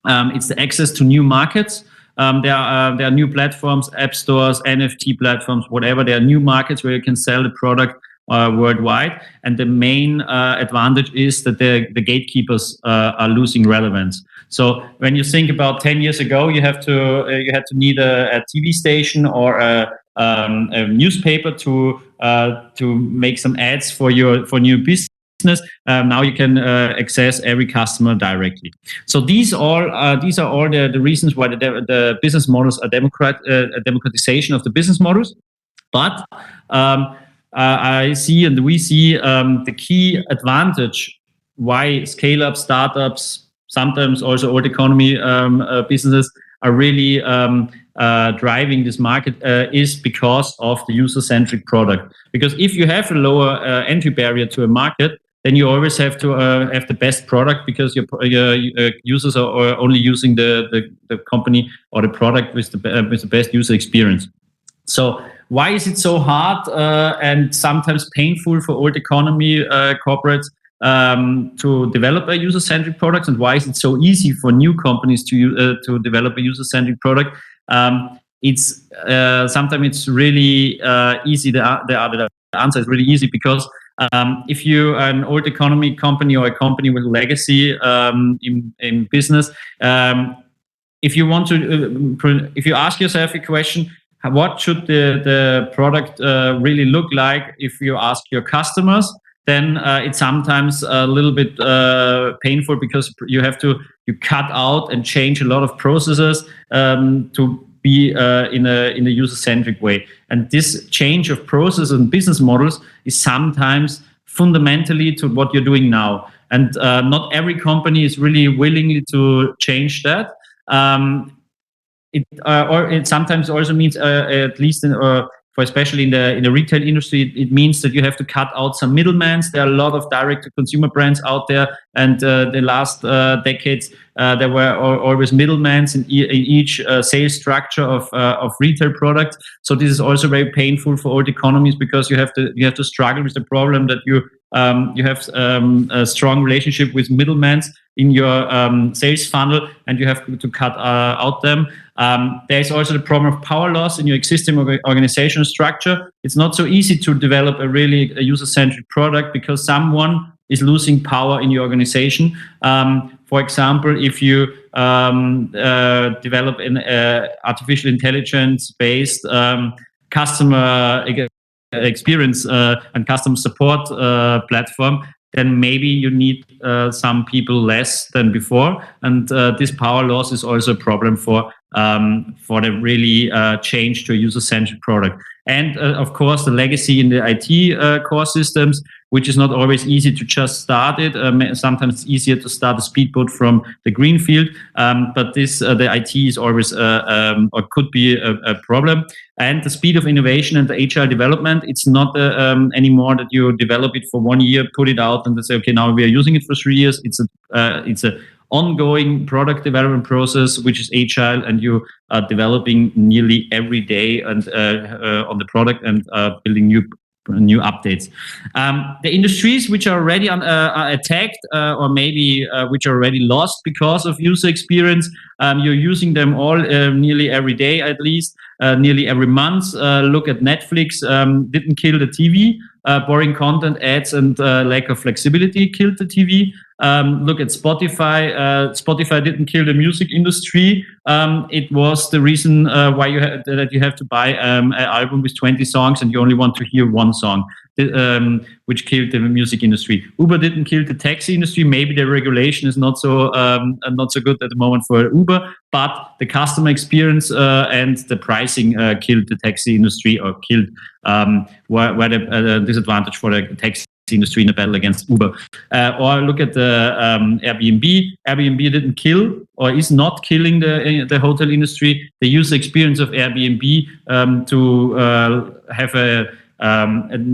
It's the access to new markets. There are new platforms, app stores, NFT platforms, whatever. There are new markets where you can sell the product worldwide. And the main advantage is that the gatekeepers are losing relevance. So when you think about 10 years ago, you had to need a TV station or a newspaper to make some ads for new business. Now you can access every customer directly. So these are all the reasons why the business models are democratization of the business models. But I see and we see the key advantage why scale-up startups, sometimes also old economy businesses are really driving this market is because of the user-centric product. Because if you have a lower entry barrier to a market, then you always have to have the best product, because your users are only using the company or the product with the best user experience. So why is it so hard and sometimes painful for old economy corporates to develop a user-centric product, and why is it so easy for new companies to develop a user-centric product? It's sometimes it's really easy. The answer is really easy because If you are an old economy company or a company with legacy in business, if you want to, if you ask yourself a question, what should the product really look like? If you ask your customers, then it's sometimes a little bit painful because you cut out and change a lot of processes to be in a user-centric way. And this change of process and business models is sometimes fundamentally to what you're doing now. And not every company is really willing to change that. It sometimes also means, at least for especially in the retail industry, it means that you have to cut out some middlemen. There are a lot of direct-to-consumer brands out there, and the last decades there were always middlemen in each sales structure of retail products. So this is also very painful for old economies because you have to struggle with the problem that you have a strong relationship with middlemen in your sales funnel, and you have to cut out them. There is also the problem of power loss in your existing organizational structure. It's not so easy to develop a user-centric product because someone is losing power in your organization. For example, if you develop an artificial intelligence-based customer experience and customer support platform, then maybe you need some people less than before, and this power loss is also a problem for the really change to a user-centric product. And of course, the legacy in the IT core systems, which is not always easy to just start it. Sometimes it's easier to start a speedboat from the greenfield, but the IT is always or could be a problem. And the speed of innovation and the agile development, it's not anymore that you develop it for 1 year, put it out, and they say, okay, now we are using it for 3 years. It's a ongoing product development process, which is agile, and you are developing nearly every day and on the product and building new updates. The industries which are already attacked or maybe which are already lost because of user experience, you're using them all nearly every day, at least nearly every month. Look at Netflix, didn't kill the TV. Boring content, ads, and lack of flexibility killed the TV. Look at Spotify. Spotify didn't kill the music industry. It was the reason why you have to buy an album with 20 songs and you only want to hear one song, which killed the music industry. Uber didn't kill the taxi industry. Maybe the regulation is not so good at the moment for Uber, but the customer experience and the pricing killed the taxi industry, or killed were the disadvantage for the taxi industry in the battle against Uber. Or look at the Airbnb. Airbnb didn't kill or is not killing the hotel industry. The user experience of Airbnb to have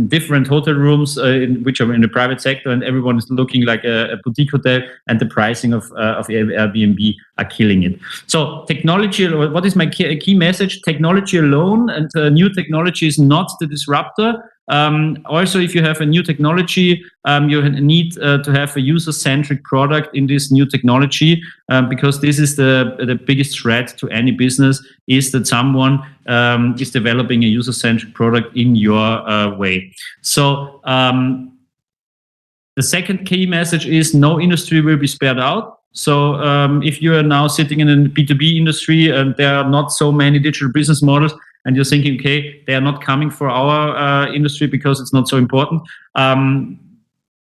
different hotel rooms which are in the private sector, and everyone is looking like a boutique hotel, and the pricing of Airbnb are killing it. So technology, what is my key message? Technology alone and new technology is not the disruptor. Also, if you have a new technology, you need to have a user-centric product in this new technology, because this is the biggest threat to any business, is that someone is developing a user-centric product in your way. So the second key message is no industry will be spared out. So if you are now sitting in a B2B industry and there are not so many digital business models, and you're thinking, okay, they are not coming for our industry because it's not so important.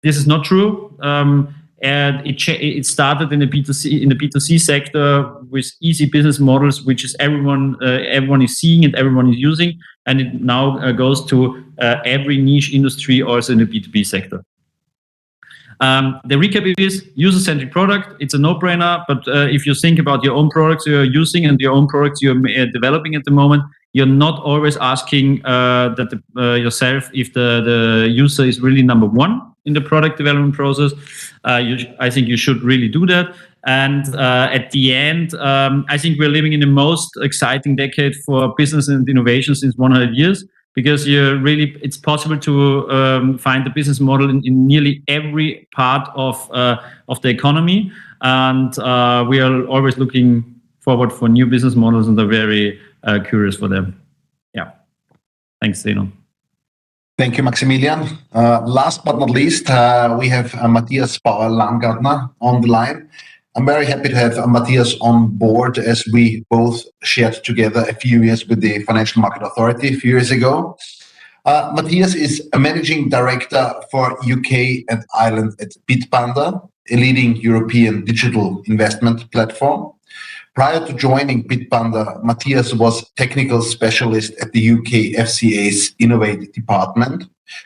This is not true. And it started in the B2C sector with easy business models, which is everyone is seeing and everyone is using, and it now goes to every niche industry, also in the B2B sector. The recap is user-centric product. It's a no-brainer, but if you think about your own products you're using and your own products you're developing at the moment, you're not always asking yourself if the user is really number one in the product development process. I think you should really do that. And at the end, I think we're living in the most exciting decade for business and innovation since 100 years, because it's possible to find the business model in nearly every part of the economy. And we are always looking forward for new business models, and are very curious for them. Yeah. Thanks, Zeno. Thank you, Maximilian. Last but not least, we have Matthias Bauer-Langgartner on the line. I'm very happy to have Matthias on board, as we both shared together a few years with the Financial Market Authority a few years ago. Matthias is a managing director for UK and Ireland at Bitpanda, a leading European digital investment platform. Prior to joining Bitpanda, Matthias was technical specialist at the UK FCA's Innovate department,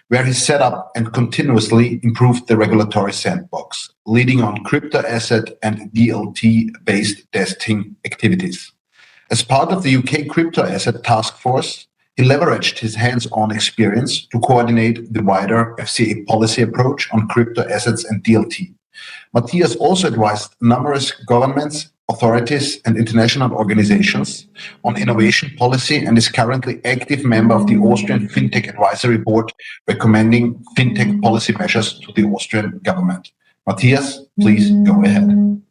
where he set up and continuously improved the regulatory sandbox, leading on crypto asset and DLT-based testing activities. As part of the UK Crypto Asset Task Force, he leveraged his hands-on experience to coordinate the wider FCA policy approach on crypto assets and DLT. Matthias also advised numerous governments, authorities, and international organizations on innovation policy and is currently active member of the Austrian FinTech Advisory Board, recommending FinTech policy measures to the Austrian government. Matthias, please go ahead.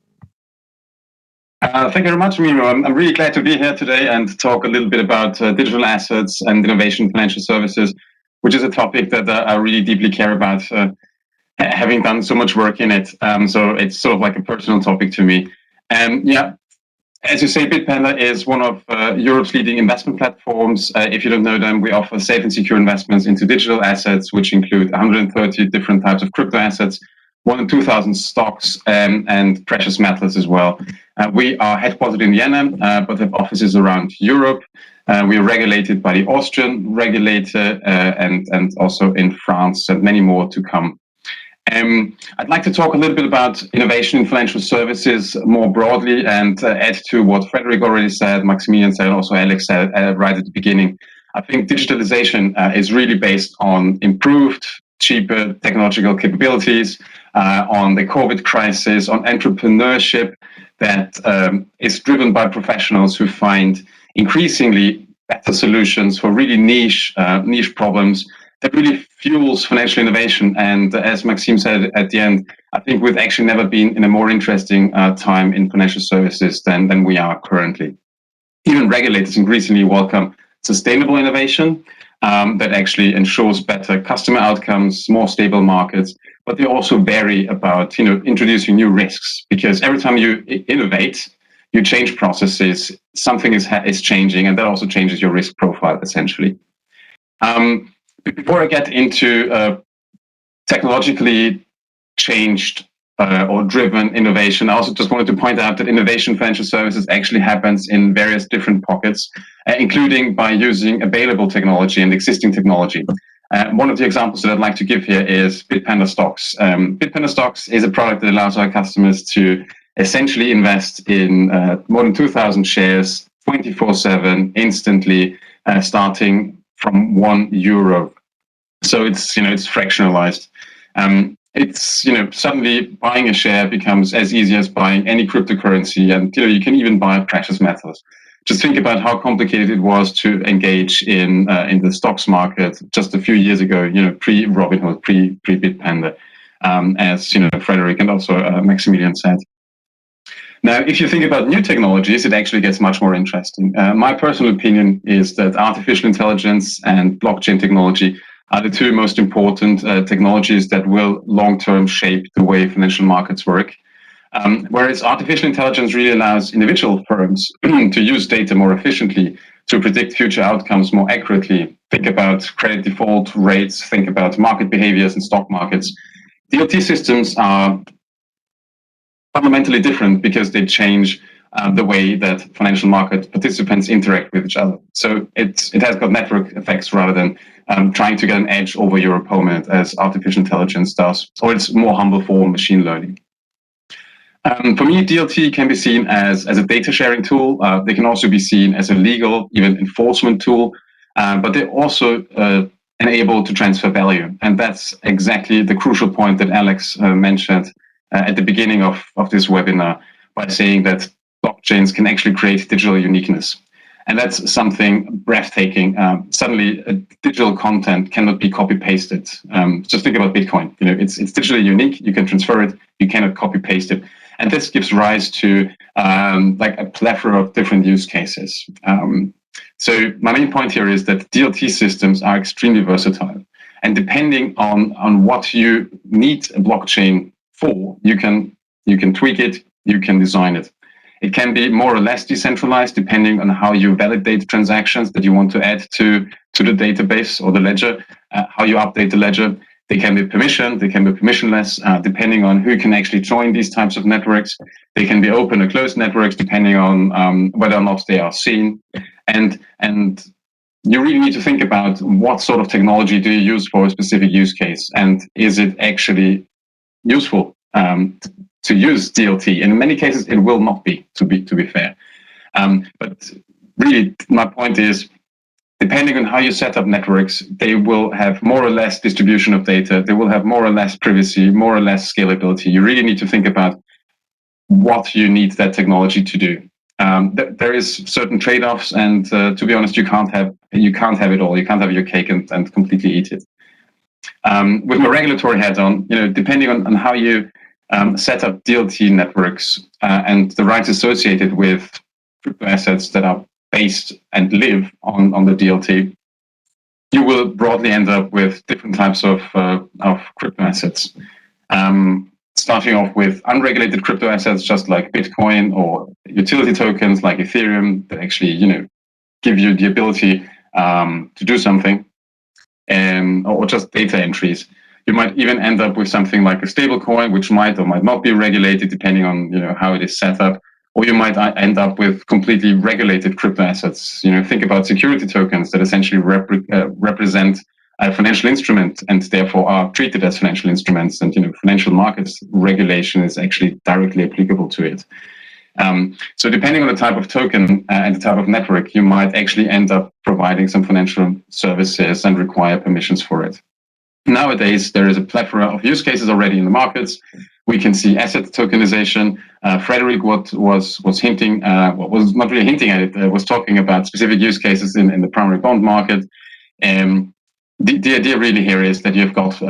Thank you very much, Mimo. I'm really glad to be here today and talk a little bit about digital assets and innovation in financial services, which is a topic that I really deeply care about, having done so much work in it. So it's sort of like a personal topic to me. Yeah, as you say, Bitpanda is one of Europe's leading investment platforms. If you don't know them, we offer safe and secure investments into digital assets, which include 130 different types of crypto assets, more than 2,000 stocks, and precious metals as well. We are headquartered in Vienna, but have offices around Europe. We are regulated by the Austrian regulator and also in France, and many more to come. I'd like to talk a little bit about innovation in financial services more broadly and add to what Fredrik already said, Maximilian said, also Alex said right at the beginning. I think digitalization is really based on improved, cheaper technological capabilities, on the COVID crisis, on entrepreneurship that is driven by professionals who find increasingly better solutions for really niche problems that really fuels financial innovation. And as Maxime said at the end, I think we've actually never been in a more interesting time in financial services than we are currently. Even regulators increasingly welcome sustainable innovation that actually ensures better customer outcomes, more stable markets, but they also vary about introducing new risks, because every time you innovate, you change processes, something is changing, and that also changes your risk profile essentially. Before I get into technologically changed or driven innovation, I also just wanted to point out that innovation in financial services actually happens in various different pockets, including by using available technology and existing technology. One of the examples that I'd like to give here is Bitpanda Stocks. Bitpanda Stocks is a product that allows our customers to essentially invest in more than 2,000 shares 24/7 instantly, starting from €1. So it's fractionalized. It's suddenly buying a share becomes as easy as buying any cryptocurrency, and you can even buy precious metals. Just think about how complicated it was to engage in the stocks market just a few years ago, pre-Robinhood, pre-Bitpanda, as Fredrik and also Maximilian said. Now, if you think about new technologies, it actually gets much more interesting. My personal opinion is that artificial intelligence and blockchain technology are the two most important technologies that will long-term shape the way financial markets work. Whereas artificial intelligence really allows individual firms to use data more efficiently, to predict future outcomes more accurately. Think about credit default rates, think about market behaviors in stock markets. DLT systems are fundamentally different because they change the way that financial market participants interact with each other. So it has got network effects rather than trying to get an edge over your opponent as artificial intelligence does, or its more humble form, machine learning. For me, DLT can be seen as a data sharing tool. They can also be seen as a legal, even enforcement tool, but they're also enable to transfer value. And that's exactly the crucial point that Alex mentioned at the beginning of this webinar, by saying that blockchains can actually create digital uniqueness. And that's something breathtaking. Suddenly, digital content cannot be copy-pasted. Just think about Bitcoin. It's digitally unique. You can transfer it. You cannot copy-paste it. And this gives rise to like a plethora of different use cases. So my main point here is that DLT systems are extremely versatile. And depending on what you need a blockchain for, you can tweak it, you can design it. It can be more or less decentralized depending on how you validate transactions that you want to add to the database or the ledger, how you update the ledger. They can be permissioned, they can be permissionless, depending on who can actually join these types of networks. They can be open or closed networks depending on whether or not they are seen. And you really need to think about what sort of technology do you use for a specific use case, and is it actually useful to use DLT? And in many cases, it will not be, to be fair. But really, my point is, depending on how you set up networks, they will have more or less distribution of data. They will have more or less privacy, more or less scalability. You really need to think about what you need that technology to do. There is certain trade-offs, and to be honest, you can't have it all. You can't have your cake and completely eat it. With my regulatory hat on, depending on how you set up DLT networks and the rights associated with crypto assets that are based and live on the DLT, you will broadly end up with different types of crypto assets. Starting off with unregulated crypto assets, just like Bitcoin, or utility tokens like Ethereum that actually, give you the ability to do something, or just data entries. You might even end up with something like a stablecoin, which might or might not be regulated depending on how it is set up. Or you might end up with completely regulated crypto assets. Think about security tokens that essentially represent a financial instrument and therefore are treated as financial instruments. And financial markets regulation is actually directly applicable to it. So depending on the type of token and the type of network, you might actually end up providing some financial services and require permissions for it. Nowadays, there is a plethora of use cases already in the markets. We can see asset tokenization. Fredrik was hinting, was not really hinting at it, was talking about specific use cases in the primary bond market. The idea really here is that you've got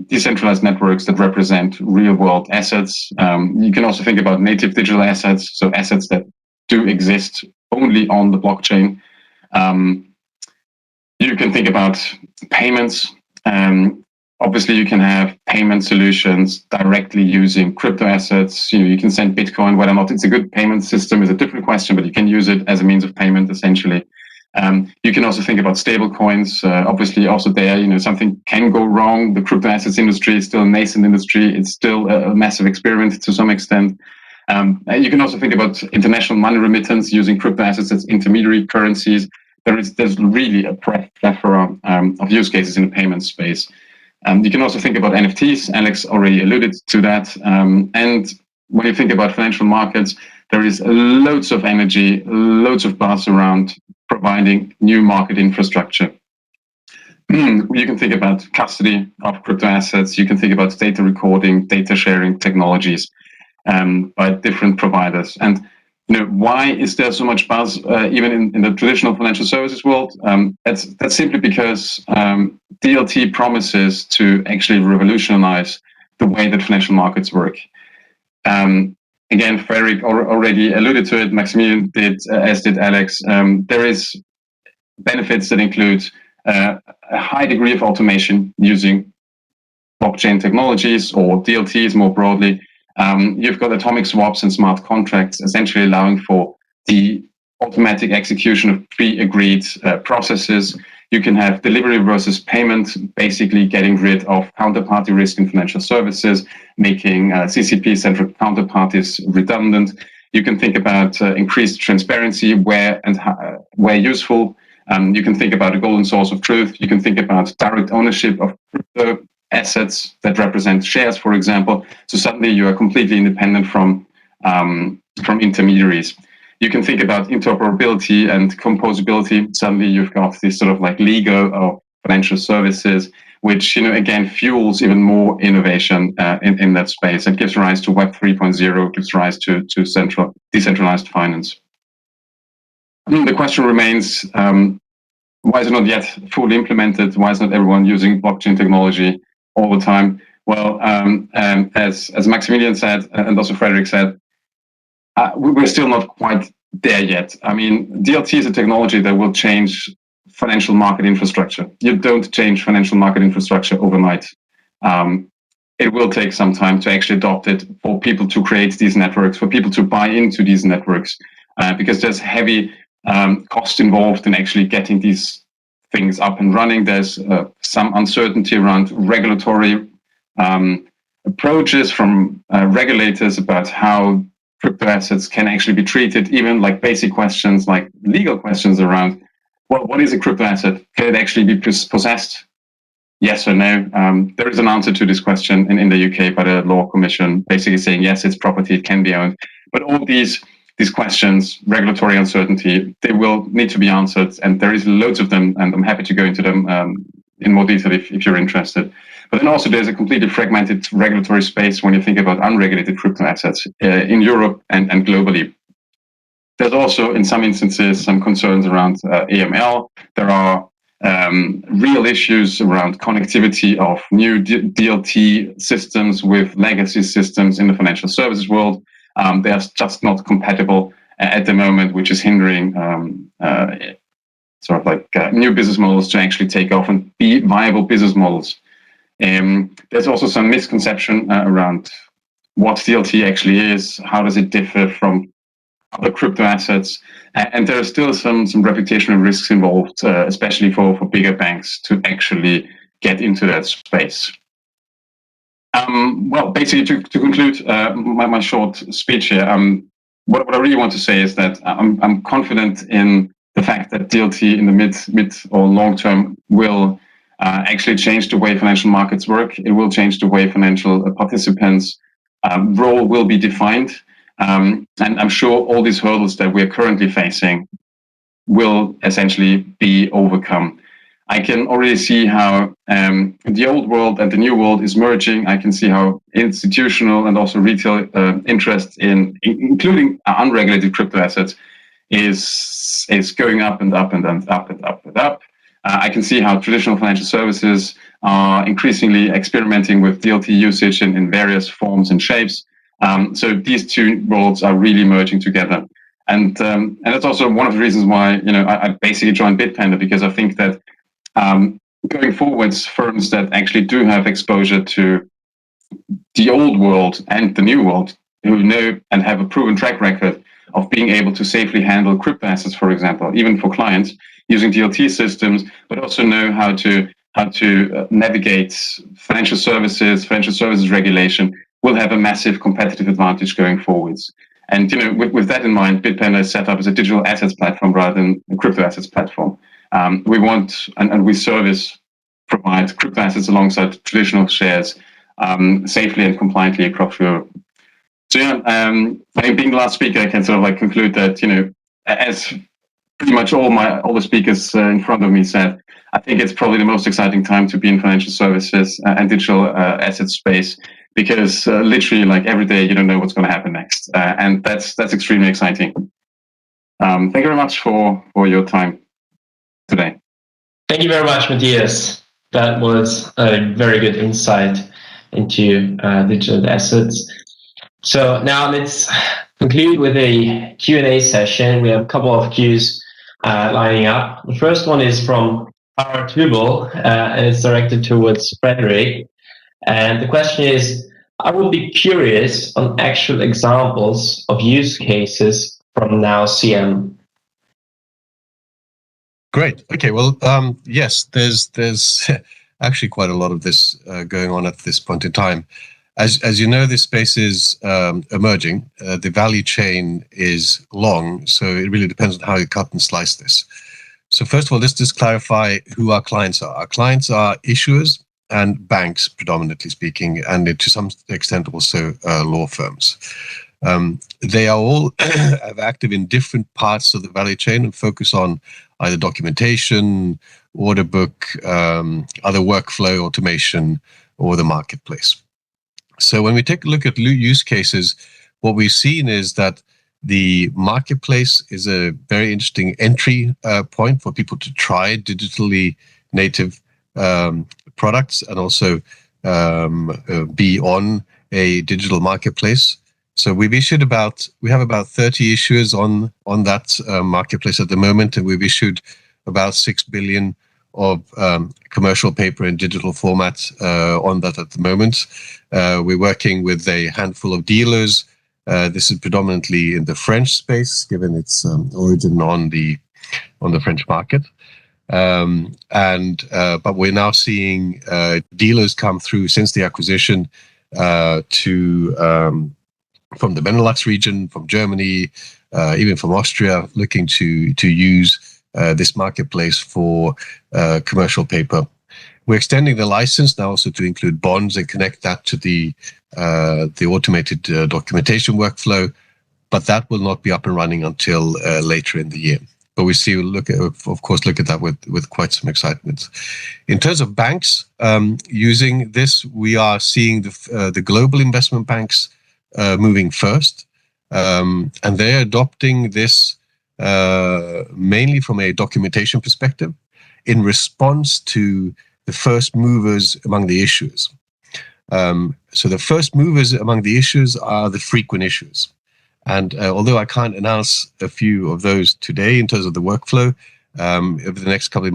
decentralized networks that represent real-world assets. You can also think about native digital assets, so assets that do exist only on the blockchain. You can think about payments. Obviously, you can have payment solutions directly using crypto assets. You can send Bitcoin. Whether or not it's a good payment system is a different question, but you can use it as a means of payment, essentially. You can also think about stable coins. Obviously, also there, something can go wrong. The crypto assets industry is still a nascent industry. It's still a massive experiment to some extent. You can also think about international money remittance using crypto assets as intermediary currencies. There's really a plethora of use cases in the payment space. You can also think about NFTs. Alex already alluded to that. And when you think about financial markets, there is loads of energy, loads of buzz around providing new market infrastructure. You can think about custody of crypto assets. You can think about data recording, data sharing technologies by different providers. And why is there so much buzz even in the traditional financial services world? That's simply because DLT promises to actually revolutionize the way that financial markets work. Again, Fredrik already alluded to it. Maximilian did, as did Alex. There is benefits that include a high degree of automation using blockchain technologies or DLTs more broadly. You've got atomic swaps and smart contracts, essentially allowing for the automatic execution of pre-agreed processes. You can have delivery versus payment, basically getting rid of counterparty risk in financial services, making CCP-centric counterparties redundant. You can think about increased transparency where useful. You can think about a golden source of truth. You can think about direct ownership of crypto assets that represent shares, for example. So suddenly you are completely independent from intermediaries. You can think about interoperability and composability. Suddenly you've got this sort of like Lego of financial services, which, again, fuels even more innovation in that space and gives rise to Web 3.0, gives rise to decentralized finance. The question remains, why is it not yet fully implemented? Why is not everyone using blockchain technology all the time? Well, as Maximilian said, and also Fredrik said, we're still not quite there yet. I mean, DLT is a technology that will change financial market infrastructure. You don't change financial market infrastructure overnight. It will take some time to actually adopt it, for people to create these networks, for people to buy into these networks, because there's heavy cost involved in actually getting these things up and running. There's some uncertainty around regulatory approaches from regulators about how crypto assets can actually be treated, even like basic questions, like legal questions around, well, what is a crypto asset? Can it actually be possessed? Yes or no? There is an answer to this question in the UK by the Law Commission, basically saying, yes, it's property, it can be owned. But all these questions, regulatory uncertainty, they will need to be answered, and there is loads of them, and I'm happy to go into them in more detail if you're interested. But then also there's a completely fragmented regulatory space when you think about unregulated crypto assets in Europe and globally. There's also, in some instances, some concerns around AML. There are real issues around connectivity of new DLT systems with legacy systems in the financial services world. They are just not compatible at the moment, which is hindering new business models to actually take off and be viable business models. There's also some misconception around what DLT actually is, how does it differ from other crypto assets, and there are still some reputational risks involved, especially for bigger banks to actually get into that space. Well, basically, to conclude my short speech here, what I really want to say is that I'm confident in the fact that DLT in the mid or long term will actually change the way financial markets work. It will change the way financial participants' role will be defined. And I'm sure all these hurdles that we're currently facing will essentially be overcome. I can already see how the old world and the new world is merging. I can see how institutional and also retail interest including unregulated crypto assets, is going up and up and up and up and up. I can see how traditional financial services are increasingly experimenting with DLT usage in various forms and shapes. So these two worlds are really merging together. And that's also one of the reasons why I basically joined Bitpanda, because I think that going forwards, firms that actually do have exposure to the old world and the new world, who know and have a proven track record of being able to safely handle crypto assets, for example, even for clients using DLT systems, but also know how to navigate financial services regulation, will have a massive competitive advantage going forwards. And with that in mind, Bitpanda is set up as a digital assets platform rather than a crypto assets platform. We want and we provide crypto assets alongside traditional shares safely and compliantly across Europe. So I think being the last speaker, I can sort of conclude that as pretty much all the speakers in front of me said, I think it's probably the most exciting time to be in financial services and digital asset space, because literally every day you don't know what's going to happen next, and that's extremely exciting. Thank you very much for your time today. Thank you very much, Matthias. That was a very good insight into digital assets. So now let's conclude with a Q&A session. We have a couple of Qs lining up. The first one is from Howard Tubal, and it's directed towards Fredrik. And the question is, I would be curious on actual examples of use cases from NowCM. Great. Okay. Well, yes, there's actually quite a lot of this going on at this point in time. As you know, this space is emerging. The value chain is long, so it really depends on how you cut and slice this. So first of all, let's just clarify who our clients are. Our clients are issuers and banks, predominantly speaking, and to some extent also law firms. They are all active in different parts of the value chain and focus on either documentation, order book, other workflow automation, or the marketplace. So when we take a look at use cases, what we've seen is that the marketplace is a very interesting entry point for people to try digitally native products and also be on a digital marketplace. So we have about 30 issuers on that marketplace at the moment, and we've issued about 6 billion of commercial paper and digital formats on that at the moment. We're working with a handful of dealers. This is predominantly in the French space, given its origin on the French market. But we're now seeing dealers come through since the acquisition from the Benelux region, from Germany, even from Austria, looking to use this marketplace for commercial paper. We're extending the license now also to include bonds and connect that to the automated documentation workflow, but that will not be up and running until later in the year. But we look at that with quite some excitement. In terms of banks using this, we are seeing the global investment banks moving first, and they're adopting this mainly from a documentation perspective in response to the first movers among the issuers. So the first movers among the issuers are the frequent issuers. And although I can't announce a few of those today in terms of the workflow, over the next couple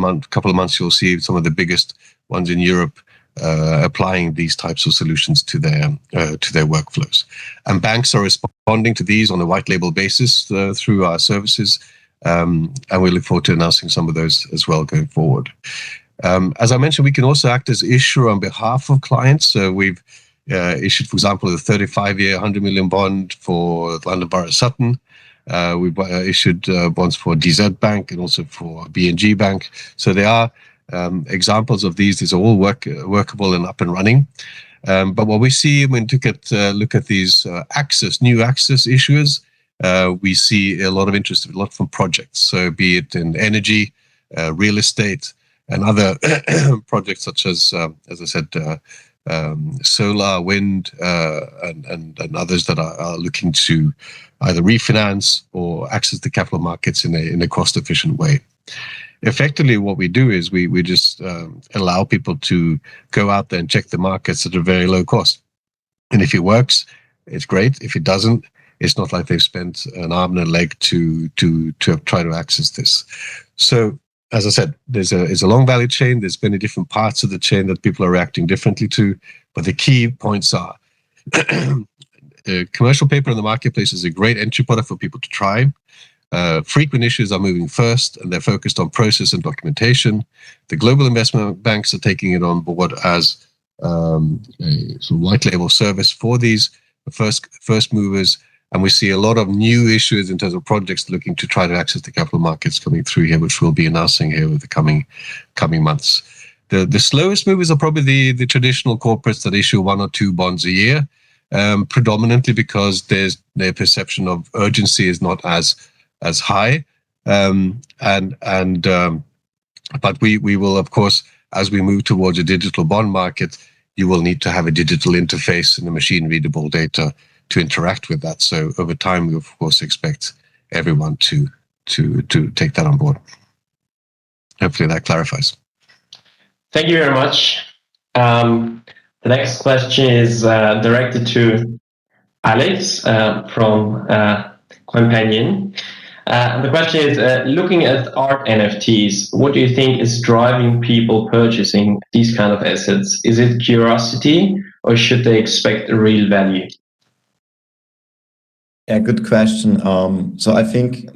of months, you'll see some of the biggest ones in Europe applying these types of solutions to their workflows. And banks are responding to these on a white label basis through our services, and we look forward to announcing some of those as well going forward. As I mentioned, we can also act as issuer on behalf of clients. So we've issued, for example, a 35-year, 100 million bond for London Borough of Sutton. We've issued bonds for DZ Bank and also for BNG Bank. So there are examples of these. These are all workable and up and running. But what we see when we look at these new access issuers, we see a lot of interest, a lot from projects. So be it in energy, real estate, and other projects such as I said, solar, wind, and others that are looking to either refinance or access the capital markets in a cost-efficient way. Effectively, what we do is we just allow people to go out there and check the markets at a very low cost. And if it works, it's great. If it doesn't, it's not like they've spent an arm and a leg to try to access this. So, as I said, there's a long value chain. There's many different parts of the chain that people are reacting differently to. But the key points are commercial paper in the marketplace is a great entry product for people to try. Frequent issues are moving first, and they're focused on process and documentation. The global investment banks are taking it on board as a sort of white label service for these first movers. And we see a lot of new issues in terms of projects looking to try to access the capital markets coming through here, which we'll be announcing here over the coming months. The slowest movers are probably the traditional corporates that issue 1 or 2 bonds a year, predominantly because their perception of urgency is not as high. But we will, of course, as we move towards a digital bond market, you will need to have a digital interface and a machine readable data to interact with that. So over time, we of course expect everyone to take that on board. Hopefully that clarifies. Thank you very much. The next question is directed to Alex from Coinpanion. And the question is, looking at art NFTs, what do you think is driving people purchasing these kind of assets? Is it curiosity, or should they expect a real value? Yeah, good question. So I think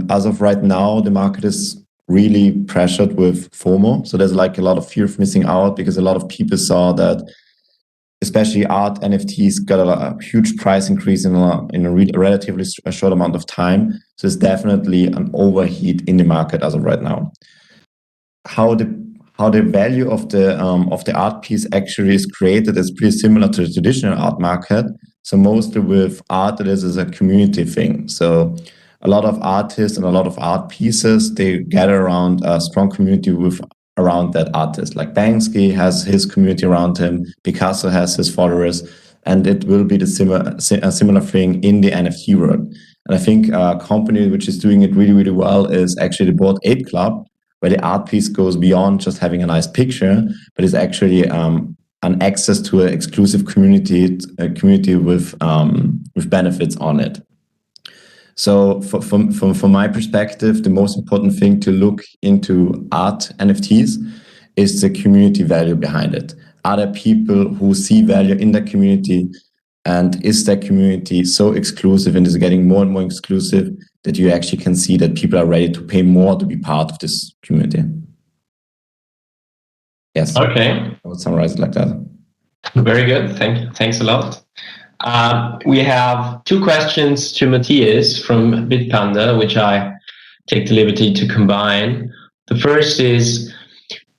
as of right now, the market is really pressured with FOMO. So there's like a lot of fear of missing out because a lot of people saw that, especially art NFTs, got a huge price increase in a relatively short amount of time. So it's definitely an overheat in the market as of right now. How the value of the art piece actually is created is pretty similar to the traditional art market. So mostly with art, it is a community thing. So a lot of artists and a lot of art pieces, they gather around a strong community around that artist. Like Banksy has his community around him, Picasso has his followers, and it will be a similar thing in the NFT world. And I think a company which is doing it really, really well is actually the Bored Ape Club, where the art piece goes beyond just having a nice picture, but is actually an access to an exclusive community with benefits on it. So from my perspective, the most important thing to look into art NFTs is the community value behind it. Are there people who see value in that community? And is that community so exclusive and is getting more and more exclusive that you actually can see that people are ready to pay more to be part of this community? Yes. Okay. I would summarize it like that. Very good. Thanks a lot. We have two questions to Matthias from Bitpanda, which I take the liberty to combine. The first is,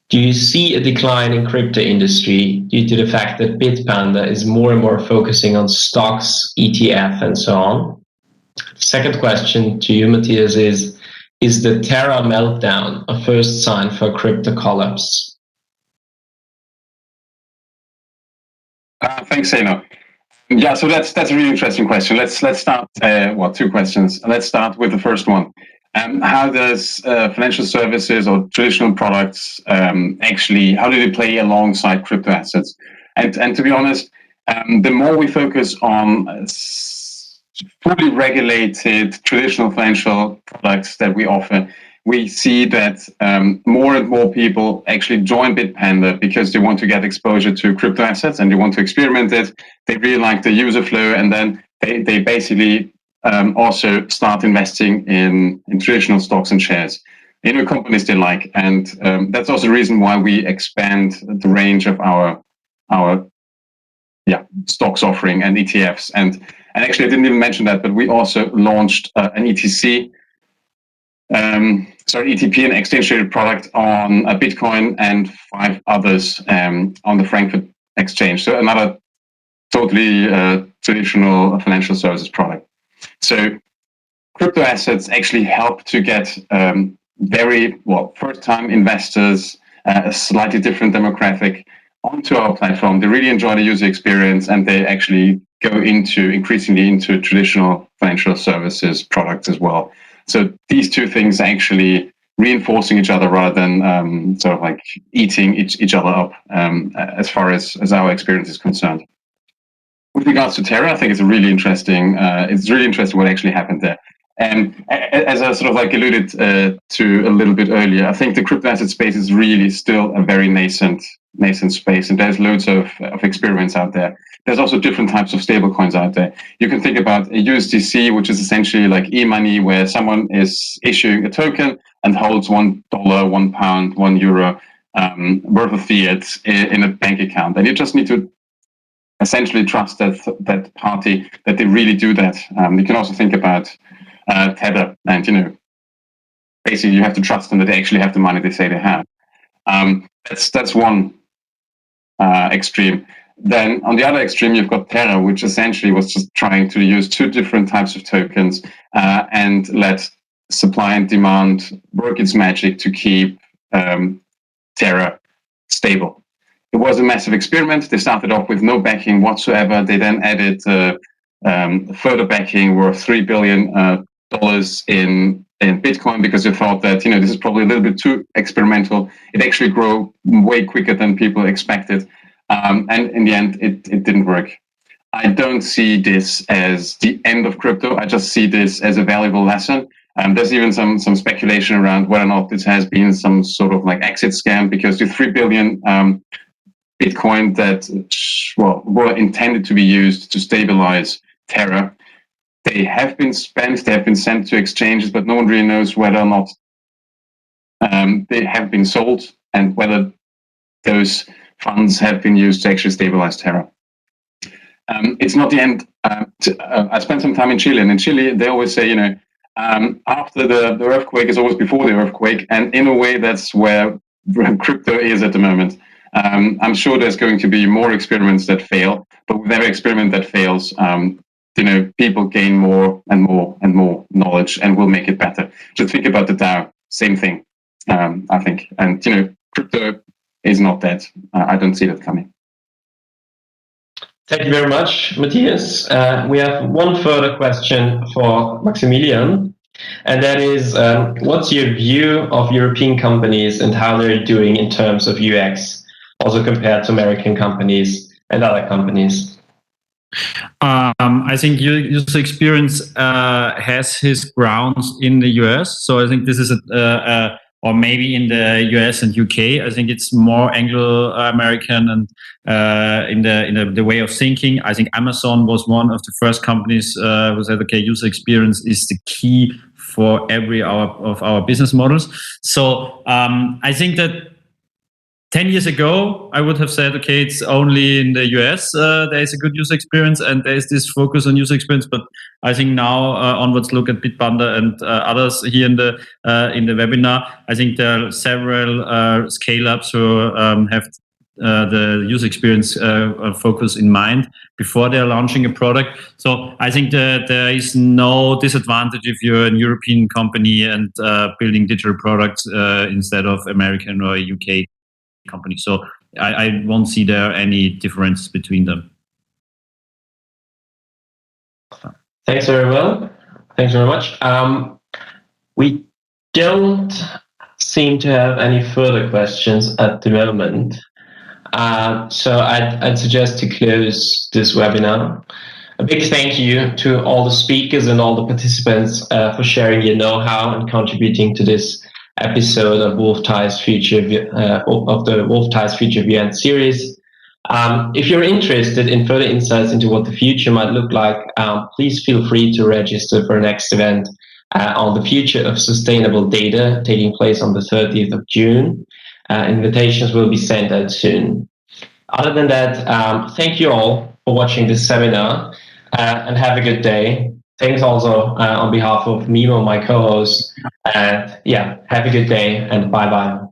do you see a decline in crypto industry due to the fact that Bitpanda is more and more focusing on stocks, ETF, and so on? Second question to you, Matthias, is the Terra meltdown a first sign for crypto collapse? Thanks, Zeno. Yeah, so that's a really interesting question. Let's start. Two questions. Let's start with the first one. How does financial services or traditional products actually? How do they play alongside crypto assets? And to be honest, the more we focus on fully regulated traditional financial products that we offer, we see that more and more people actually join Bitpanda because they want to get exposure to crypto assets and they want to experiment it. They really like the user flow, and then they basically also start investing in traditional stocks and shares in companies they like. And that's also the reason why we expand the range of our stocks offering and ETFs. And actually, I didn't even mention that, but we also launched an ETP, an exchange traded product on Bitcoin and 5 others on the Frankfurt exchange. So another totally traditional financial services product. So crypto assets actually help to get first-time investors, a slightly different demographic, onto our platform. They really enjoy the user experience, and they actually go increasingly into traditional financial services products as well. So these two things are actually reinforcing each other rather than sort of like eating each other up as far as our experience is concerned. With regards to Terra, I think it's really interesting what actually happened there. And as I sort of like alluded to a little bit earlier, I think the crypto asset space is really still a very nascent space, and there's loads of experiments out there. There's also different types of stablecoins out there. You can think about a USDC, which is essentially like e-money, where someone is issuing a token and holds $1, £1, €1 worth of fiat in a bank account, and you just need to essentially trust that party that they really do that. You can also think about Tether, and basically you have to trust them that they actually have the money they say they have. That's one extreme. Then on the other extreme, you've got Terra, which essentially was just trying to use 2 different types of tokens and let supply and demand work its magic to keep Terra stable. It was a massive experiment. They started off with no backing whatsoever. They then added further backing worth $3 billion in Bitcoin because they thought that this is probably a little bit too experimental. It actually grew way quicker than people expected, and in the end, it didn't work. I don't see this as the end of crypto. I just see this as a valuable lesson. There's even some speculation around whether or not this has been some sort of like exit scam, because the 3 billion Bitcoin that were intended to be used to stabilize Terra, they have been spent, they have been sent to exchanges, but no one really knows whether or not they have been sold and whether those funds have been used to actually stabilize Terra. It's not the end. I spent some time in Chile, and in Chile, they always say, after the earthquake is always before the earthquake, and in a way, that's where crypto is at the moment. I'm sure there's going to be more experiments that fail, but with every experiment that fails, people gain more and more and more knowledge and will make it better. Just think about the DAO, same thing, I think. And, crypto is not dead. I don't see that coming. Thank you very much, Matthias. We have one further question for Maximilian, and that is, what's your view of European companies and how they're doing in terms of UX, also compared to American companies and other companies? I think user experience has his grounds in the US. So I think this is or maybe in the US and UK. I think it's more Anglo-American and in the way of thinking. I think Amazon was one of the first companies who said, okay, user experience is the key for every of our business models. So I think that 10 years ago, I would have said, okay, it's only in the US there is a good user experience and there is this focus on user experience. But I think now onwards, look at Bitpanda and others here in the webinar. I think there are several scale-ups who have the user experience focus in mind before they're launching a product. So I think that there is no disadvantage if you're a European company and building digital products instead of American or UK company. So I won't see there any difference between them. Thanks very well. Thanks very much. We don't seem to have any further questions at the moment. So I'd suggest to close this webinar. A big thank you to all the speakers and all the participants for sharing your know-how and contributing to this episode of Theiss Future of the Theiss Future Beyond series. If you're interested in further insights into what the future might look like, please feel free to register for our next event on the future of sustainable data taking place on the 30th of June. Invitations will be sent out soon. Other than that, thank you all for watching this seminar and have a good day. Thanks also on behalf of Mimo, my co-host. And yeah, have a good day and bye-bye.